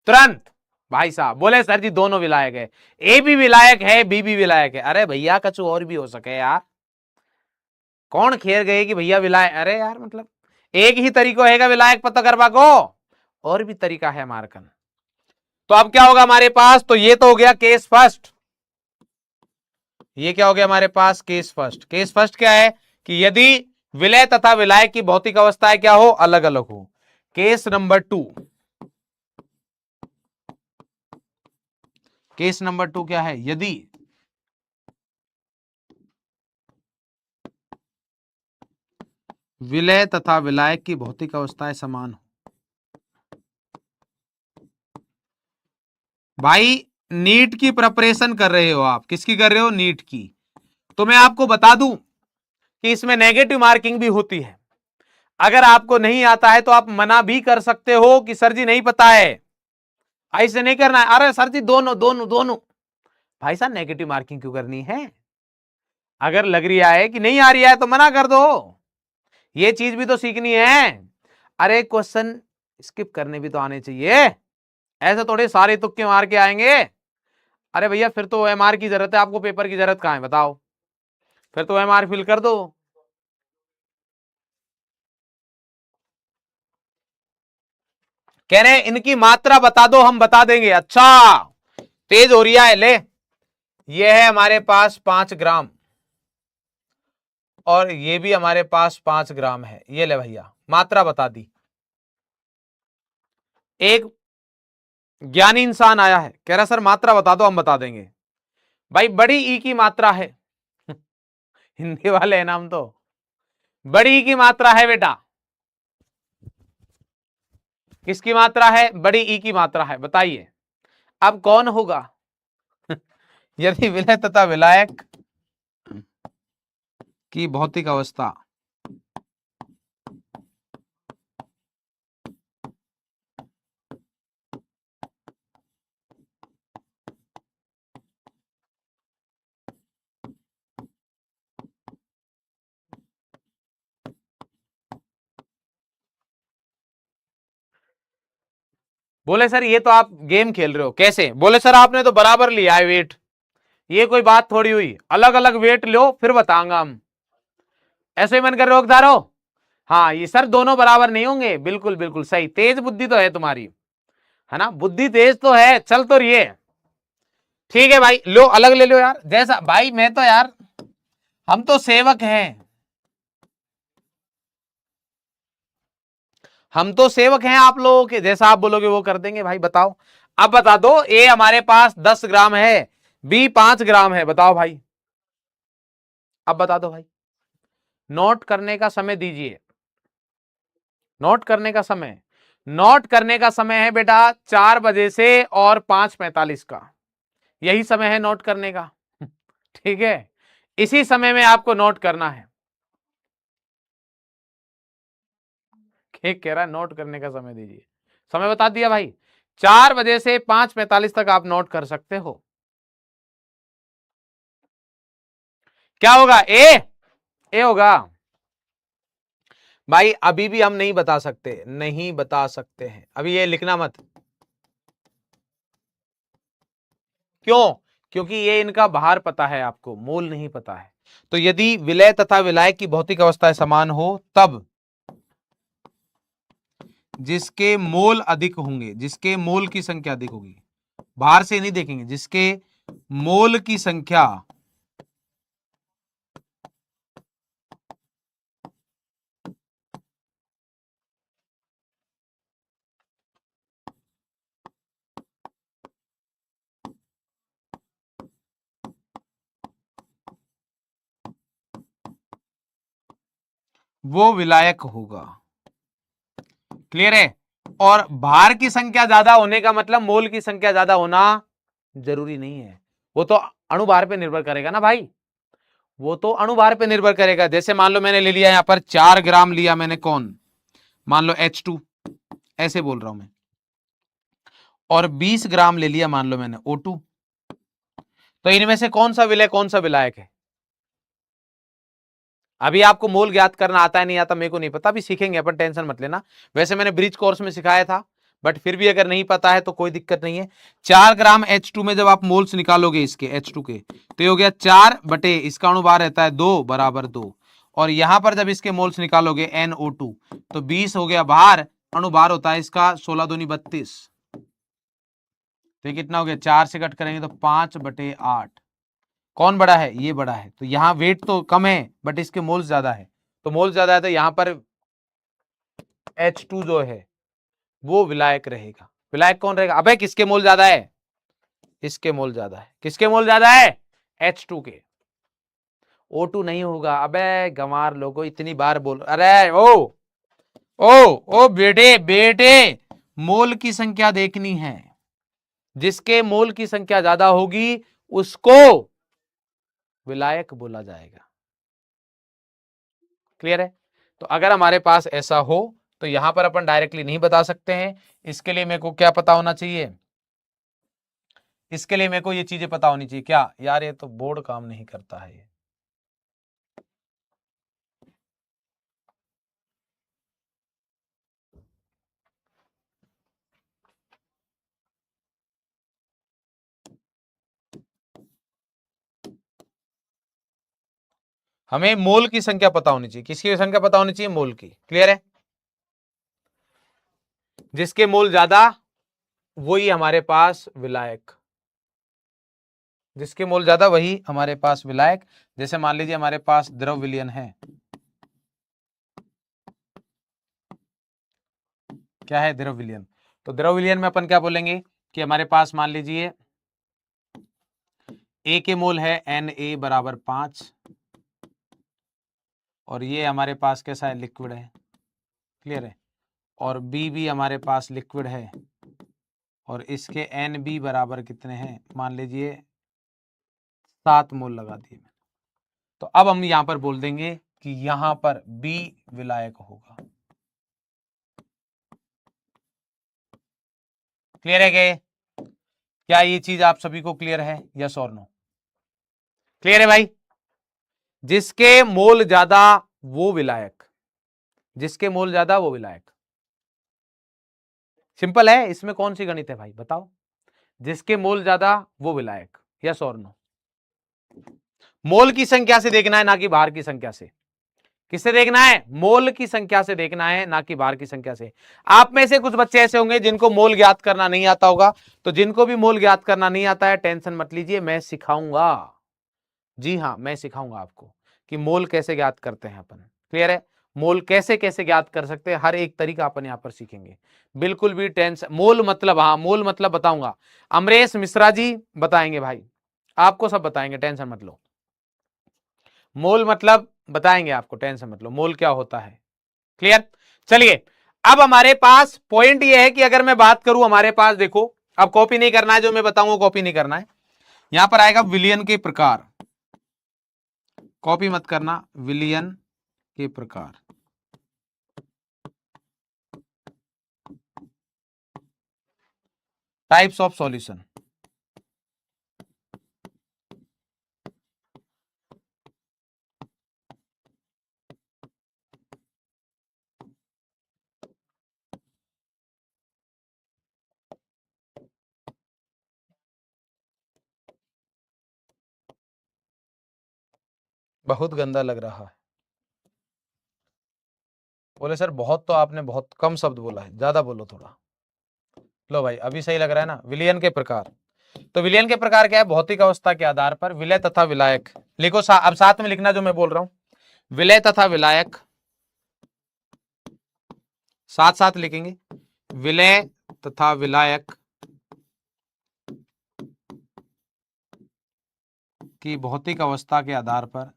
तुरंत भाई साहब बोले सर जी दोनों विलायक है, ए भी विलायक है, बी भी विलायक है। अरे भैया कछु और भी हो सके यार, कौन खेर गए कि भैया विलायक? अरे यार मतलब एक ही तरीका हैगा विलायक पता करवा को, और भी तरीका है मारकन। तो अब क्या होगा हमारे पास? तो ये तो हो गया केस फर्स्ट। ये क्या हो गया हमारे पास? Case first. केस फर्स्ट क्या है? कि यदि विलय तथा विलायक की भौतिक अवस्थाएं क्या हो? अलग अलग हो। केस नंबर 2, केस नंबर 2 क्या है? यदि विलय तथा विलायक की भौतिक अवस्थाएं समान हो। भाई नीट की प्रिपरेशन कर रहे हो आप, किसकी कर रहे हो? नीट की। तो मैं आपको बता दूं कि इसमें नेगेटिव मार्किंग भी होती है। अगर आपको नहीं आता है तो आप मना भी कर सकते हो कि सर जी नहीं पता है, ऐसे नहीं करना है। अरे सर जी दोनों दोनों दोनों, भाई साहब नेगेटिव मार्किंग क्यों करनी है? अगर लग रही है कि नहीं आ रही है तो मना कर दो, ये चीज भी तो सीखनी है। अरे क्वेश्चन स्किप करने भी तो आने चाहिए, ऐसे थोड़े सारे तुक्के मार के आएंगे। अरे भैया फिर तो ओएमआर की जरूरत है आपको, पेपर की जरूरत कहां है बताओ? फिर तो ओएमआर फिल कर दो। कह रहे इनकी मात्रा बता दो, हम बता देंगे। अच्छा तेज हो रही है, ले ये है हमारे पास 5 ग्राम, और ये भी हमारे पास 5 ग्राम है। ये ले भैया मात्रा बता दी। एक ज्ञानी इंसान आया है, कह रहा सर मात्रा बता दो, हम बता देंगे। भाई बड़ी ई की मात्रा है हिंदी वाले है नाम तो, बड़ी ई की मात्रा है बेटा। किसकी मात्रा है? बड़ी ई की मात्रा है। बताइए अब कौन होगा यदि विलय तथा विलायक की भौतिक अवस्था बोले सर ये तो आप गेम खेल रहे हो। कैसे? बोले सर आपने तो बराबर लिया है वेट, ये कोई बात थोड़ी हुई, अलग अलग वेट लो फिर बताऊंगा हम। ऐसे ही मन कर रोक धारो। हाँ ये सर दोनों बराबर नहीं होंगे, बिल्कुल बिल्कुल सही, तेज बुद्धि तो है तुम्हारी, है ना, बुद्धि तेज तो है, चल तो रही है। ठीक है भाई, लो अलग ले लो यार, जैसा भाई मैं तो यार, हम तो सेवक हैं, हम तो सेवक हैं आप लोगों के, जैसा आप बोलोगे वो कर देंगे भाई। बताओ अब बता दो, ए हमारे पास 10 ग्राम है, बी 5 ग्राम है, बताओ भाई, अब बता दो भाई। नोट करने का समय दीजिए, नोट करने का समय, नोट करने का समय है बेटा 4 बजे से और 5:45 का, यही समय है नोट करने का ठीक है, इसी समय में आपको नोट करना है। ठीक कह रहा है, नोट करने का समय दीजिए, समय बता दिया भाई, 4 बजे से 5:45 तक आप नोट कर सकते हो। क्या होगा? ए होगा भाई। अभी भी हम नहीं बता सकते, नहीं बता सकते हैं अभी, ये लिखना मत। क्यों? क्योंकि ये इनका भार पता है आपको, मोल नहीं पता है। तो यदि विलय तथा विलायक की भौतिक अवस्थाएं समान हो तब जिसके मोल अधिक होंगे, जिसके मोल की संख्या अधिक होगी, भार से नहीं देखेंगे, जिसके मोल की संख्या वो विलायक होगा। क्लियर है? और भार की संख्या ज्यादा होने का मतलब मोल की संख्या ज्यादा होना जरूरी नहीं है, वो तो अणुभार पे निर्भर करेगा ना भाई, वो तो अणुभार पे निर्भर करेगा। जैसे मान लो मैंने ले लिया यहां पर 4 ग्राम लिया मैंने, कौन, मान लो H2, ऐसे बोल रहा हूं मैं, और 20 ग्राम ले लिया मान लो मैंने O2, तो इनमें से कौन सा विलय कौन सा विलायक है? अभी आपको मोल ज्ञात करना आता है नहीं आता मेरे को नहीं पता, अभी सीखेंगे अपन, टेंशन मत लेना। वैसे मैंने ब्रिज कोर्स में सिखाया था, बट फिर भी अगर नहीं पता है तो कोई दिक्कत नहीं है। 4 ग्राम H2 में जब आप मोल्स निकालोगे इसके H2 के, तो ये हो गया 4 बटे, इसका अणुभार रहता है 2 बराबर 2, और यहां पर जब इसके मोल्स निकालोगे NO2, तो 20 हो गया भार, अणुभार होता है इसका 16 दूनी 32, तो कितना हो गया, 4 से कट करेंगे तो 5/8। कौन बड़ा है? ये बड़ा है, तो यहाँ वेट तो कम है बट इसके मोल्स ज्यादा है, तो मोल्स ज्यादा है तो यहाँ पर H2 जो है वो विलायक रहेगा। विलायक कौन रहेगा? अबे किसके मोल ज्यादा है? इसके मोल ज्यादा है। किसके मोल ज्यादा है? H2 के। O2 नहीं होगा। अबे गंवार लोगों, इतनी बार बोल, अरे ओ ओ बेटे बेटे, मोल की संख्या देखनी है, जिसके मोल की संख्या ज्यादा होगी उसको विलायक बोला जाएगा। क्लियर है? तो अगर हमारे पास ऐसा हो तो यहां पर अपन डायरेक्टली नहीं बता सकते हैं। इसके लिए मेरे को क्या पता होना चाहिए, इसके लिए मेरे को ये चीजें पता होनी चाहिए। क्या यार, ये तो बोर्ड काम नहीं करता है। ये हमें मोल की संख्या पता होनी चाहिए। किसकी संख्या पता होनी चाहिए? मोल की। क्लियर है? जिसके मोल ज्यादा वही हमारे पास विलायक, जिसके मोल ज्यादा वही हमारे पास विलायक। जैसे मान लीजिए हमारे पास द्रव विलयन है। क्या है? द्रव विलयन। तो द्रव विलयन में अपन क्या बोलेंगे कि हमारे पास मान लीजिए ए के मोल है Na बराबर 5, और ये हमारे पास कैसा है? लिक्विड है। क्लियर है? और बी भी हमारे पास लिक्विड है, और इसके Nb बराबर कितने हैं? मान लीजिए 7 मोल लगा दिए। तो अब हम यहां पर बोल देंगे कि यहां पर बी विलायक होगा। क्लियर है? क्या ये चीज आप सभी को क्लियर है? यस और नो? क्लियर है भाई? जिसके मोल ज्यादा वो विलायक, जिसके मोल ज्यादा वो विलायक। सिंपल है, इसमें कौन सी गणित है भाई, बताओ। जिसके मोल ज्यादा वो विलायक। यस और नो? मोल की संख्या से देखना है, ना कि बाहर की संख्या से। किससे देखना है? मोल की संख्या से देखना है, ना कि बाहर की संख्या से। आप में से कुछ बच्चे ऐसे होंगे जिनको मोल ज्ञात करना नहीं आता होगा। तो जिनको भी मोल ज्ञात करना नहीं आता है, टेंशन मत लीजिए, मैं सिखाऊंगा। जी हाँ, मैं सिखाऊंगा आपको कि मोल कैसे ज्ञात करते हैं अपन। क्लियर है? मोल कैसे कैसे ज्ञात कर सकते हैं, हर एक तरीका अपन यहाँ पर सीखेंगे। बिल्कुल भी टेंशन, मोल मतलब, हाँ मोल मतलब बताऊंगा। अमरेश मिश्रा जी बताएंगे भाई, आपको सब बताएंगे, टेंशन मत लो। मोल मतलब बताएंगे आपको, टेंशन मत लो, मोल क्या होता है। क्लियर? चलिए, अब हमारे पास पॉइंट ये है कि अगर मैं बात करूं, हमारे पास देखो, अब कॉपी नहीं करना है, जो मैं बताऊंगा कॉपी नहीं करना है। यहां पर आएगा विलयन के प्रकार, कॉपी मत करना, विलयन के प्रकार। Types of solution. बहुत गंदा लग रहा है। बोले सर बहुत, तो आपने बहुत कम शब्द बोला है, ज्यादा बोलो थोड़ा। लो भाई, अभी सही लग रहा है ना? विलयन के प्रकार। तो विलयन के प्रकार क्या है? भौतिक अवस्था के आधार पर विलय तथा विलायक। लिखो अब साथ में लिखना जो मैं बोल रहा हूं। विलय तथा विलायक साथ साथ लिखेंगे। विलय तथा विलायक की भौतिक अवस्था के आधार पर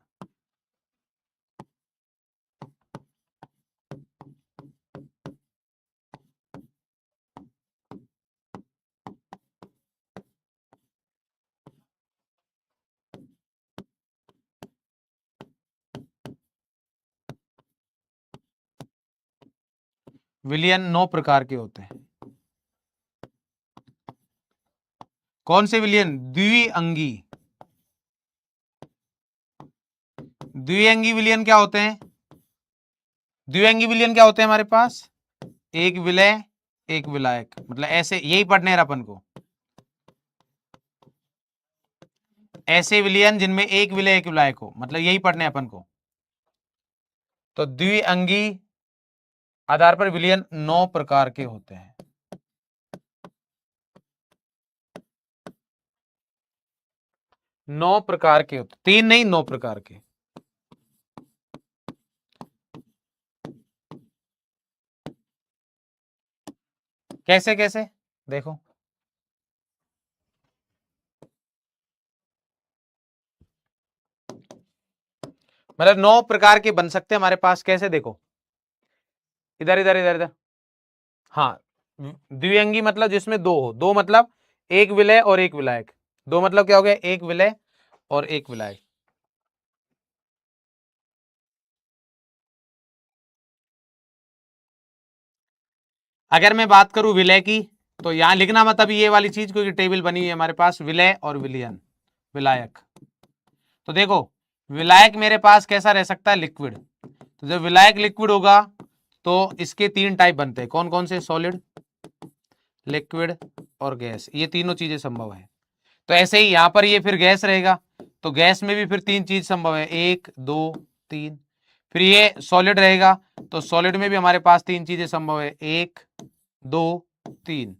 विलयन 9 प्रकार के होते हैं। कौन से विलयन? द्विअंगी। द्विअंगी विलयन क्या होते हैं? द्विअंगी विलयन क्या होते हैं हमारे पास? एक विलय एक विलायक, मतलब ऐसे, यही पढ़ने हैं अपन को। ऐसे विलयन जिनमें एक विलय एक विलायक हो, मतलब यही पढ़ने हैं अपन को। तो द्विअंगी आधार पर विलयन 9 प्रकार के होते हैं। 9 प्रकार के होते, 3 नहीं, 9 प्रकार के। कैसे कैसे? देखो, मतलब 9 प्रकार के बन सकते हैं हमारे पास। कैसे? देखो, इधर इधर इधर इधर। हाँ, द्विअंगी मतलब जिसमें दो हो। दो मतलब एक विलय और एक विलायक। दो मतलब क्या हो गया? एक विलय और एक विलायक। अगर मैं बात करूं विलय की, तो यहां लिखना मत अभी ये वाली चीज, क्योंकि टेबल बनी है हमारे पास विलय और विलयन, विलायक। तो देखो विलायक मेरे पास कैसा रह सकता है, लिक्विड। तो जब विलायक लिक्विड होगा तो इसके तीन टाइप बनते हैं, कौन कौन से, सॉलिड, लिक्विड और गैस, ये तीनों चीजें संभव है। तो ऐसे ही यहां पर ये फिर गैस रहेगा, तो गैस में भी फिर तीन चीज संभव है, एक दो तीन। फिर ये सॉलिड रहेगा, तो सॉलिड में भी हमारे पास तीन चीजें संभव है, एक दो तीन।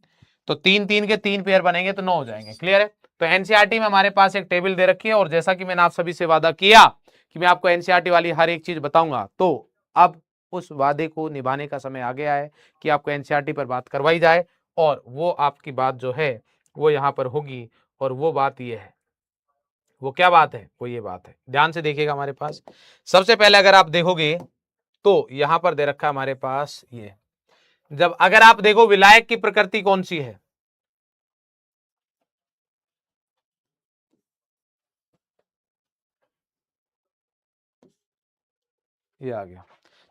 तो तीन तीन के तीन पेयर बनेंगे तो 9 हो जाएंगे। क्लियर है। तो एनसीईआरटी में हमारे पास एक टेबल दे रखी है, और जैसा कि मैंने आप सभी से वादा किया कि मैं आपको एनसीईआरटी वाली हर एक चीज बताऊंगा, तो अब उस वादे को निभाने का समय आ गया है कि आपको एनसीईआरटी पर बात करवाई जाए, और वो आपकी बात जो है वो यहां पर होगी। और वो बात ये है, वो क्या बात है, वो ये बात है, ध्यान से देखिएगा। हमारे पास सबसे पहले अगर आप देखोगे तो यहां पर दे रखा है हमारे पास ये, जब अगर आप देखो विलायक की प्रकृति कौन सी है, ये आ गया।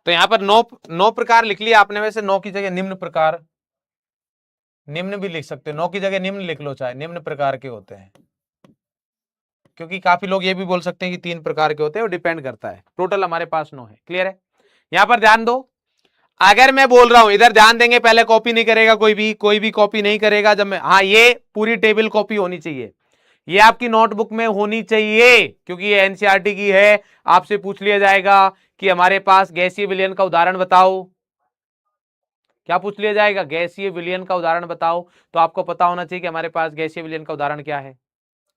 तो यहां पर 9 प्रकार लिख लिया आपने, वैसे 9 की जगह निम्न प्रकार, निम्न भी लिख सकते हो, 9 की जगह निम्न लिख लो, चाहे निम्न प्रकार के होते हैं, क्योंकि काफी लोग ये भी बोल सकते हैं कि 3 प्रकार के होते हैं, वो डिपेंड करता है। टोटल हमारे पास 9 है। क्लियर है। यहां पर ध्यान दो, अगर मैं बोल रहा हूं, इधर ध्यान देंगे, पहले कॉपी नहीं करेगा कोई भी कॉपी नहीं करेगा। जब मैं, हाँ ये पूरी टेबल कॉपी होनी चाहिए, ये आपकी नोटबुक में होनी चाहिए, क्योंकि ये एनसीईआरटी की है। आपसे पूछ लिया जाएगा कि हमारे पास गैसीय विलयन का उदाहरण बताओ, क्या पूछ लिया जाएगा, गैसीय विलयन का उदाहरण बताओ, तो आपको पता होना चाहिए कि हमारे पास गैसीय विलयन का उदाहरण क्या है।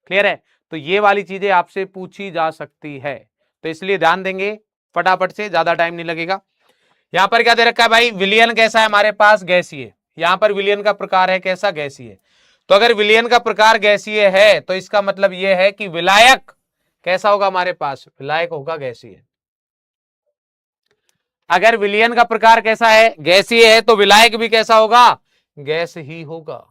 क्लियर है। तो ये वाली चीजें आपसे पूछी जा सकती है, तो इसलिए ध्यान देंगे फटाफट से, ज्यादा टाइम नहीं लगेगा। यहां पर क्या दे रखा है भाई, विलयन कैसा है हमारे पास, गैसीय। यहां पर विलयन का प्रकार है कैसा, गैसीय। तो अगर विलयन का प्रकार गैसीय है, तो इसका मतलब यह है कि विलायक कैसा होगा हमारे पास, विलायक होगा गैसीय। अगर विलयन का प्रकार कैसा है, गैसीय है, तो विलायक भी कैसा होगा, गैस ही होगा।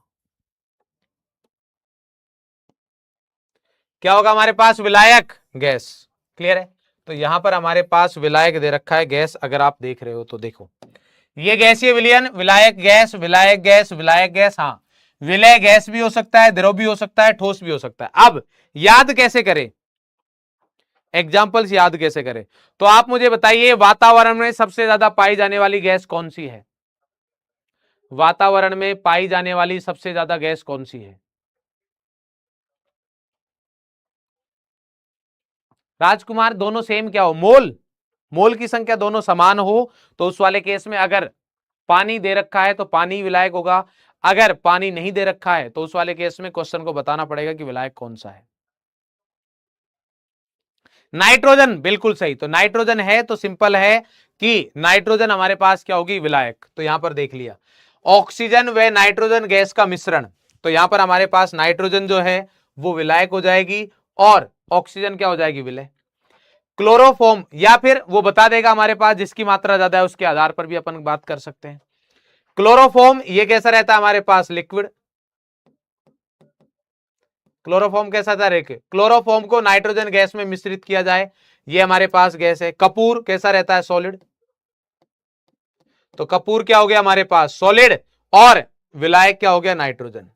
क्या होगा हमारे पास, विलायक, गैस। क्लियर है। तो यहां पर हमारे पास विलायक दे रखा है गैस, अगर आप देख रहे हो तो देखो, ये गैसीय विलयन, विलायक गैस, विलायक गैस, विलायक गैस। हाँ, विलय गैस भी हो सकता है, द्रव भी हो सकता है, ठोस भी हो सकता है। अब याद कैसे करें, एग्जाम्पल्स याद कैसे करें, तो आप मुझे बताइए वातावरण में सबसे ज्यादा पाई जाने वाली गैस कौन सी है, वातावरण में पाई जाने वाली सबसे ज्यादा गैस कौन सी है, राजकुमार, दोनों सेम क्या हो, मोल, मोल की संख्या दोनों समान हो, तो उस वाले केस में अगर पानी दे रखा है तो पानी विलायक होगा, अगर पानी नहीं दे रखा है तो उस वाले केस में क्वेश्चन को बताना पड़ेगा कि विलायक कौन सा है। नाइट्रोजन, बिल्कुल सही। तो नाइट्रोजन है तो सिंपल है कि नाइट्रोजन हमारे पास क्या होगी, विलायक। तो यहां पर देख लिया, ऑक्सीजन व नाइट्रोजन गैस का मिश्रण, तो यहां पर हमारे पास नाइट्रोजन जो है वो विलायक हो जाएगी, और ऑक्सीजन क्या हो जाएगी, विलय। क्लोरोफॉर्म, या फिर वो बता देगा हमारे पास, जिसकी मात्रा ज्यादा है उसके आधार पर भी अपन बात कर सकते हैं। क्लोरोफॉर्म ये कैसा रहता है हमारे पास, लिक्विड। क्लोरोफॉर्म कैसा था, रेख, क्लोरोफॉर्म को नाइट्रोजन गैस में मिश्रित किया जाए, ये हमारे पास गैस है। कपूर कैसा रहता है, सॉलिड। तो कपूर क्या हो गया हमारे पास, सॉलिड, और विलायक क्या हो गया, नाइट्रोजन।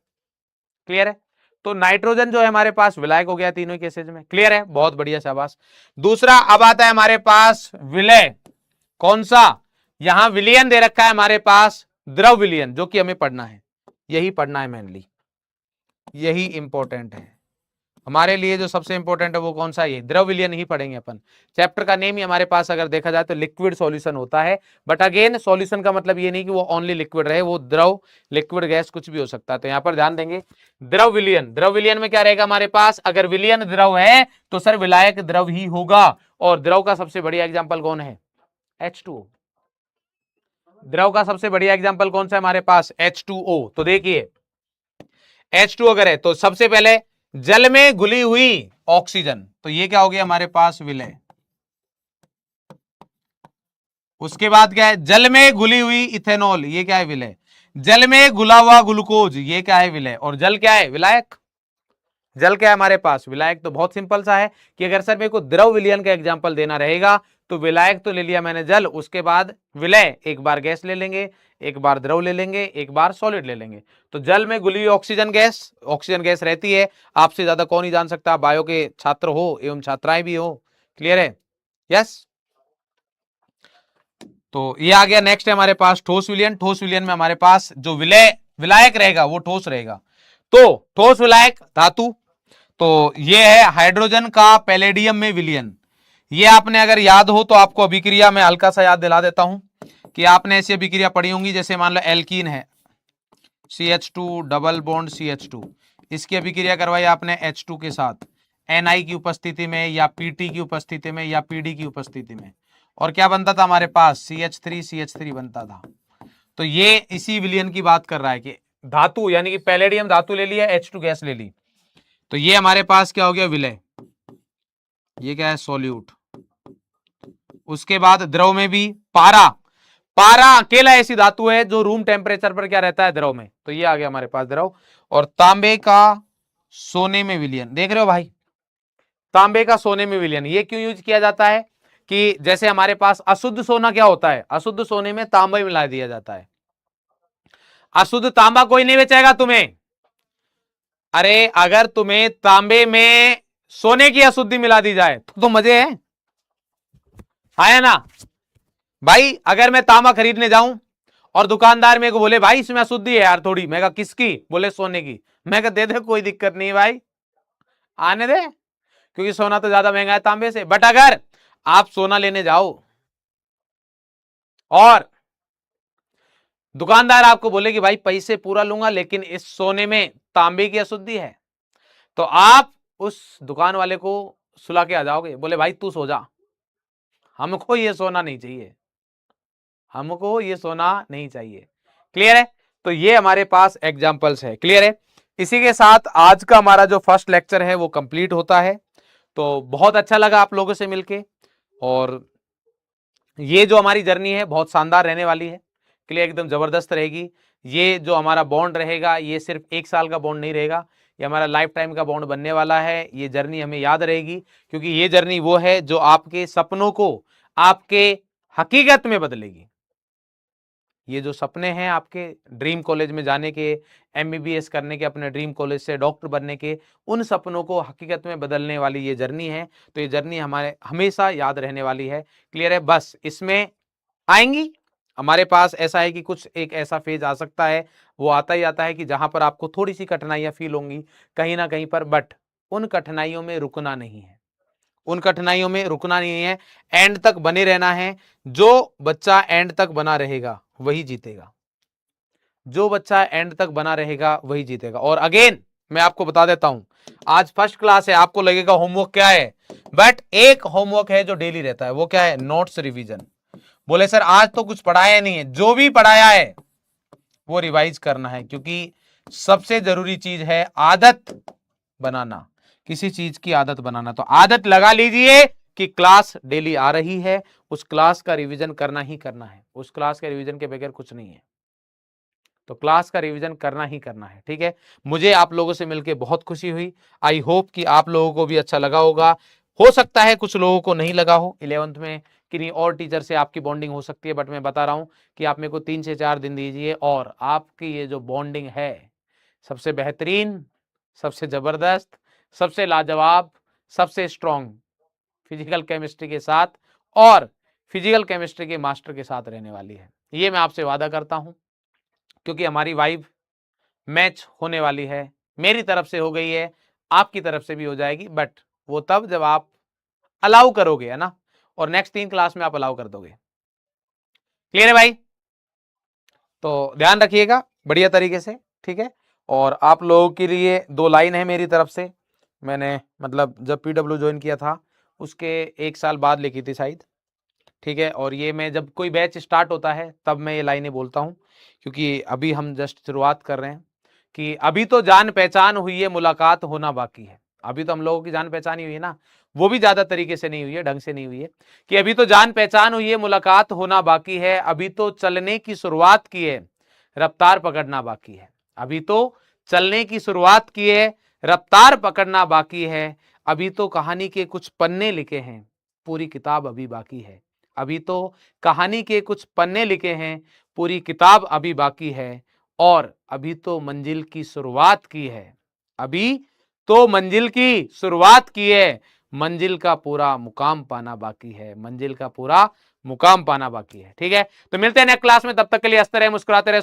क्लियर है। तो नाइट्रोजन जो है हमारे पास विलायक हो गया तीनों केसेज में। क्लियर है, बहुत बढ़िया, शाबाश। दूसरा अब आता है हमारे पास विलय, कौन सा, यहां विलयन दे रखा है हमारे पास, द्रव विलयन, जो कि हमें पढ़ना है, यही पढ़ना है मेनली, यही इंपॉर्टेंट है हमारे लिए। जो सबसे इंपॉर्टेंट है वो कौन सा है, ये द्रव विलयन ही पढ़ेंगे अपन। चैप्टर का नेम ही हमारे पास अगर देखा जाए तो लिक्विड सॉल्यूशन होता है, बट अगेन सॉल्यूशन का मतलब ये नहीं कि वो ओनली लिक्विड रहे, वो द्रव, लिक्विड, गैस कुछ भी हो सकता है। तो यहां पर ध्यान देंगे, द्रव विलयन, द्रव विलयन में क्या रहेगा हमारे पास, अगर विलयन द्रव है तो सर विलायक द्रव ही होगा। और द्रव का सबसे बढ़िया एग्जाम्पल कौन है, H2O। द्रव का सबसे बढ़िया एग्जाम्पल कौन सा है हमारे पास, H2O। तो देखिए H2 अगर है तो सबसे पहले जल में घुली हुई ऑक्सीजन, तो ये क्या हो गया हमारे पास, विलय। उसके बाद क्या है, जल में घुली हुई इथेनॉल, ये क्या है, विलय। जल में घुला हुआ ग्लूकोज, ये क्या है, विलय। और जल क्या है, विलायक। जल क्या है हमारे पास, विलायक। तो बहुत सिंपल सा है कि अगर सर मेरे को द्रव विलयन का एग्जांपल देना रहेगा तो विलायक तो ले लिया मैंने जल, उसके बाद विलय, एक बार गैस ले लेंगे, एक बार द्रव ले लेंगे, एक बार सॉलिड ले लेंगे। तो जल में घुली हुई ऑक्सीजन गैस रहती है, आपसे ज्यादा कौन ही जान सकता, बायो के छात्र हो एवं छात्राएं भी हो। क्लियर है? यस। तो ये आ गया। नेक्स्ट है हमारे पास ठोस विलयन। ठोस विलयन में हमारे पास जो विलायक रहेगा वो ठोस रहेगा। तो ठोस विलायक धातु, तो ये है हाइड्रोजन का पैलेडियम में विलयन। ये आपने अगर याद हो तो आपको अभिक्रिया में हल्का सा याद दिला देता हूं कि आपने ऐसी अभिक्रिया पढ़ी होंगी, जैसे मान लो एल्कीन है, CH2 डबल बॉन्ड CH2, इसकी अभिक्रिया करवाई आपने H2 के साथ Na की उपस्थिति में या Pt की उपस्थिति में या Pd की उपस्थिति में, और क्या बनता था हमारे पास, CH3 बनता था। तो ये इसी विलयन की बात कर रहा है कि धातु यानी कि पैलेडियम धातु ले लिया, H2 गैस ले ली, तो ये हमारे पास क्या हो गया, विलय। ये क्या है, सॉल्यूट। उसके बाद द्रव में भी पारा, पारा अकेला ऐसी धातु है जो रूम टेम्परेचर पर क्या रहता है, द्रव में। तो ये आ गया हमारे पास द्रव। और तांबे का सोने में विलयन, देख रहे हो भाई, तांबे का सोने में विलयन ये क्यों यूज किया जाता है कि जैसे हमारे पास अशुद्ध सोना क्या होता है, अशुद्ध सोने में तांबा मिला दिया जाता है। अशुद्ध तांबा कोई नहीं बेचेगा तुम्हें। अरे अगर तुम्हें तांबे में सोने की अशुद्धि मिला दी जाए तो मजे है, है ना भाई। अगर मैं तांबा खरीदने जाऊं और दुकानदार मेरे को बोले भाई इसमें अशुद्धि है यार थोड़ी, मैं कहा किसकी, बोले सोने की, मैं कहा दे दे कोई दिक्कत नहीं भाई, आने दे, क्योंकि सोना तो ज्यादा महंगा है तांबे से। बट अगर आप सोना लेने जाओ और दुकानदार आपको बोले कि भाई पैसे पूरा लूंगा लेकिन इस सोने में तांबे की अशुद्धि है, तो आप उस दुकान वाले को सुला के आ जाओगे, बोले भाई तू सो जा, हमको ये सोना नहीं चाहिए, हमको ये सोना नहीं चाहिए। क्लियर है? तो ये हमारे पास एग्जांपल्स है। क्लियर है? इसी के साथ आज का हमारा जो फर्स्ट लेक्चर है वो कंप्लीट होता है। तो बहुत अच्छा लगा आप लोगों से मिलके, और ये जो हमारी जर्नी है बहुत शानदार रहने वाली है। क्लियर, एकदम जबरदस्त रहेगी। ये जो हमारा बॉन्ड रहेगा ये सिर्फ 1 साल का बॉन्ड नहीं रहेगा, ये हमारा लाइफ टाइम का बॉन्ड बनने वाला है। ये जर्नी हमें याद रहेगी क्योंकि ये जर्नी वो है जो आपके सपनों को आपके हकीकत में बदलेगी। ये जो सपने हैं आपके ड्रीम कॉलेज में जाने के, MBBS करने के, अपने ड्रीम कॉलेज से डॉक्टर बनने के, उन सपनों को हकीकत में बदलने वाली ये जर्नी है। तो ये जर्नी हमारे हमेशा याद रहने वाली है। क्लियर है? बस इसमें आएंगी हमारे पास ऐसा है कि कुछ एक ऐसा फेज आ सकता है, वो आता ही आता है कि जहां पर आपको थोड़ी सी कठिनाइयां फील होंगी कहीं ना कहीं पर, बट उन कठिनाइयों में रुकना नहीं है, उन कठिनाइयों में रुकना नहीं है, एंड तक बने रहना है। जो बच्चा एंड तक बना रहेगा वही जीतेगा, जो बच्चा एंड तक बना रहेगा वही जीतेगा। और अगेन मैं आपको बता देता हूं, आज फर्स्ट क्लास है, आपको लगेगा होमवर्क क्या है, बट एक होमवर्क है जो डेली रहता है, वो क्या है, नोट्स रिवीजन। बोले सर आज तो कुछ पढ़ाया नहीं है, जो भी पढ़ाया है वो रिवाइज करना है, क्योंकि सबसे जरूरी चीज है आदत बनाना, किसी चीज की आदत बनाना। तो आदत लगा लीजिए कि क्लास डेली आ रही है, उस क्लास का रिवीजन करना ही करना है, उस क्लास के रिवीजन के बगैर कुछ नहीं है। तो क्लास का रिवीजन करना ही करना है। ठीक है, मुझे आप लोगों से मिलकर बहुत खुशी हुई। आई होप कि आप लोगों को भी अच्छा लगा होगा। हो सकता है कुछ लोगों को नहीं लगा हो, 11th में किन्हीं और टीचर से आपकी बॉन्डिंग हो सकती है, बट मैं बता रहा हूं कि आप मेरे को 3 से 4 दिन दीजिए और आपकी ये जो बॉन्डिंग है सबसे बेहतरीन, सबसे जबरदस्त, सबसे लाजवाब, सबसे स्ट्रॉन्ग फिजिकल केमिस्ट्री के साथ और फिजिकल केमिस्ट्री के मास्टर के साथ रहने वाली है। ये मैं आपसे वादा करता हूं, क्योंकि हमारी वाइब मैच होने वाली है। मेरी तरफ से हो गई है, आपकी तरफ से भी हो जाएगी, बट वो तब जब आप अलाउ करोगे, है ना, और नेक्स्ट 3 क्लास में आप अलाउ कर दोगे। क्लियर है भाई? तो ध्यान रखिएगा बढ़िया तरीके से। ठीक है, और आप लोगों के लिए 2 लाइन है मेरी तरफ से। मैंने मतलब जब PW ज्वाइन किया था उसके 1 साल बाद लिखी थी शायद। ठीक है, और ये मैं जब कोई बैच स्टार्ट होता है तब मैं ये लाइनें बोलता हूँ, क्योंकि अभी हम जस्ट शुरुआत कर रहे हैं कि अभी तो जान पहचान हुई है, मुलाकात होना बाकी है। अभी तो हम लोगों की जान पहचान ही हुई है ना, वो भी ज्यादा तरीके से नहीं हुई है, ढंग से नहीं हुई है, कि अभी तो जान पहचान हुई है, मुलाकात होना बाकी है, अभी तो चलने की शुरुआत की है, रफ्तार पकड़ना बाकी है। अभी तो चलने की शुरुआत की है, रफ्तार पकड़ना बाकी है, अभी तो कहानी के कुछ पन्ने लिखे हैं, पूरी किताब अभी बाकी है। अभी तो कहानी के कुछ पन्ने लिखे हैं, पूरी किताब अभी बाकी है, और अभी तो मंजिल की शुरुआत की है। अभी तो मंजिल की शुरुआत की है, मंजिल का पूरा मुकाम पाना बाकी है, मंजिल का पूरा मुकाम पाना बाकी है। ठीक है, तो मिलते हैं नेक्स्ट क्लास में, तब तक के लिए हंसते रहे, मुस्कुराते रहे।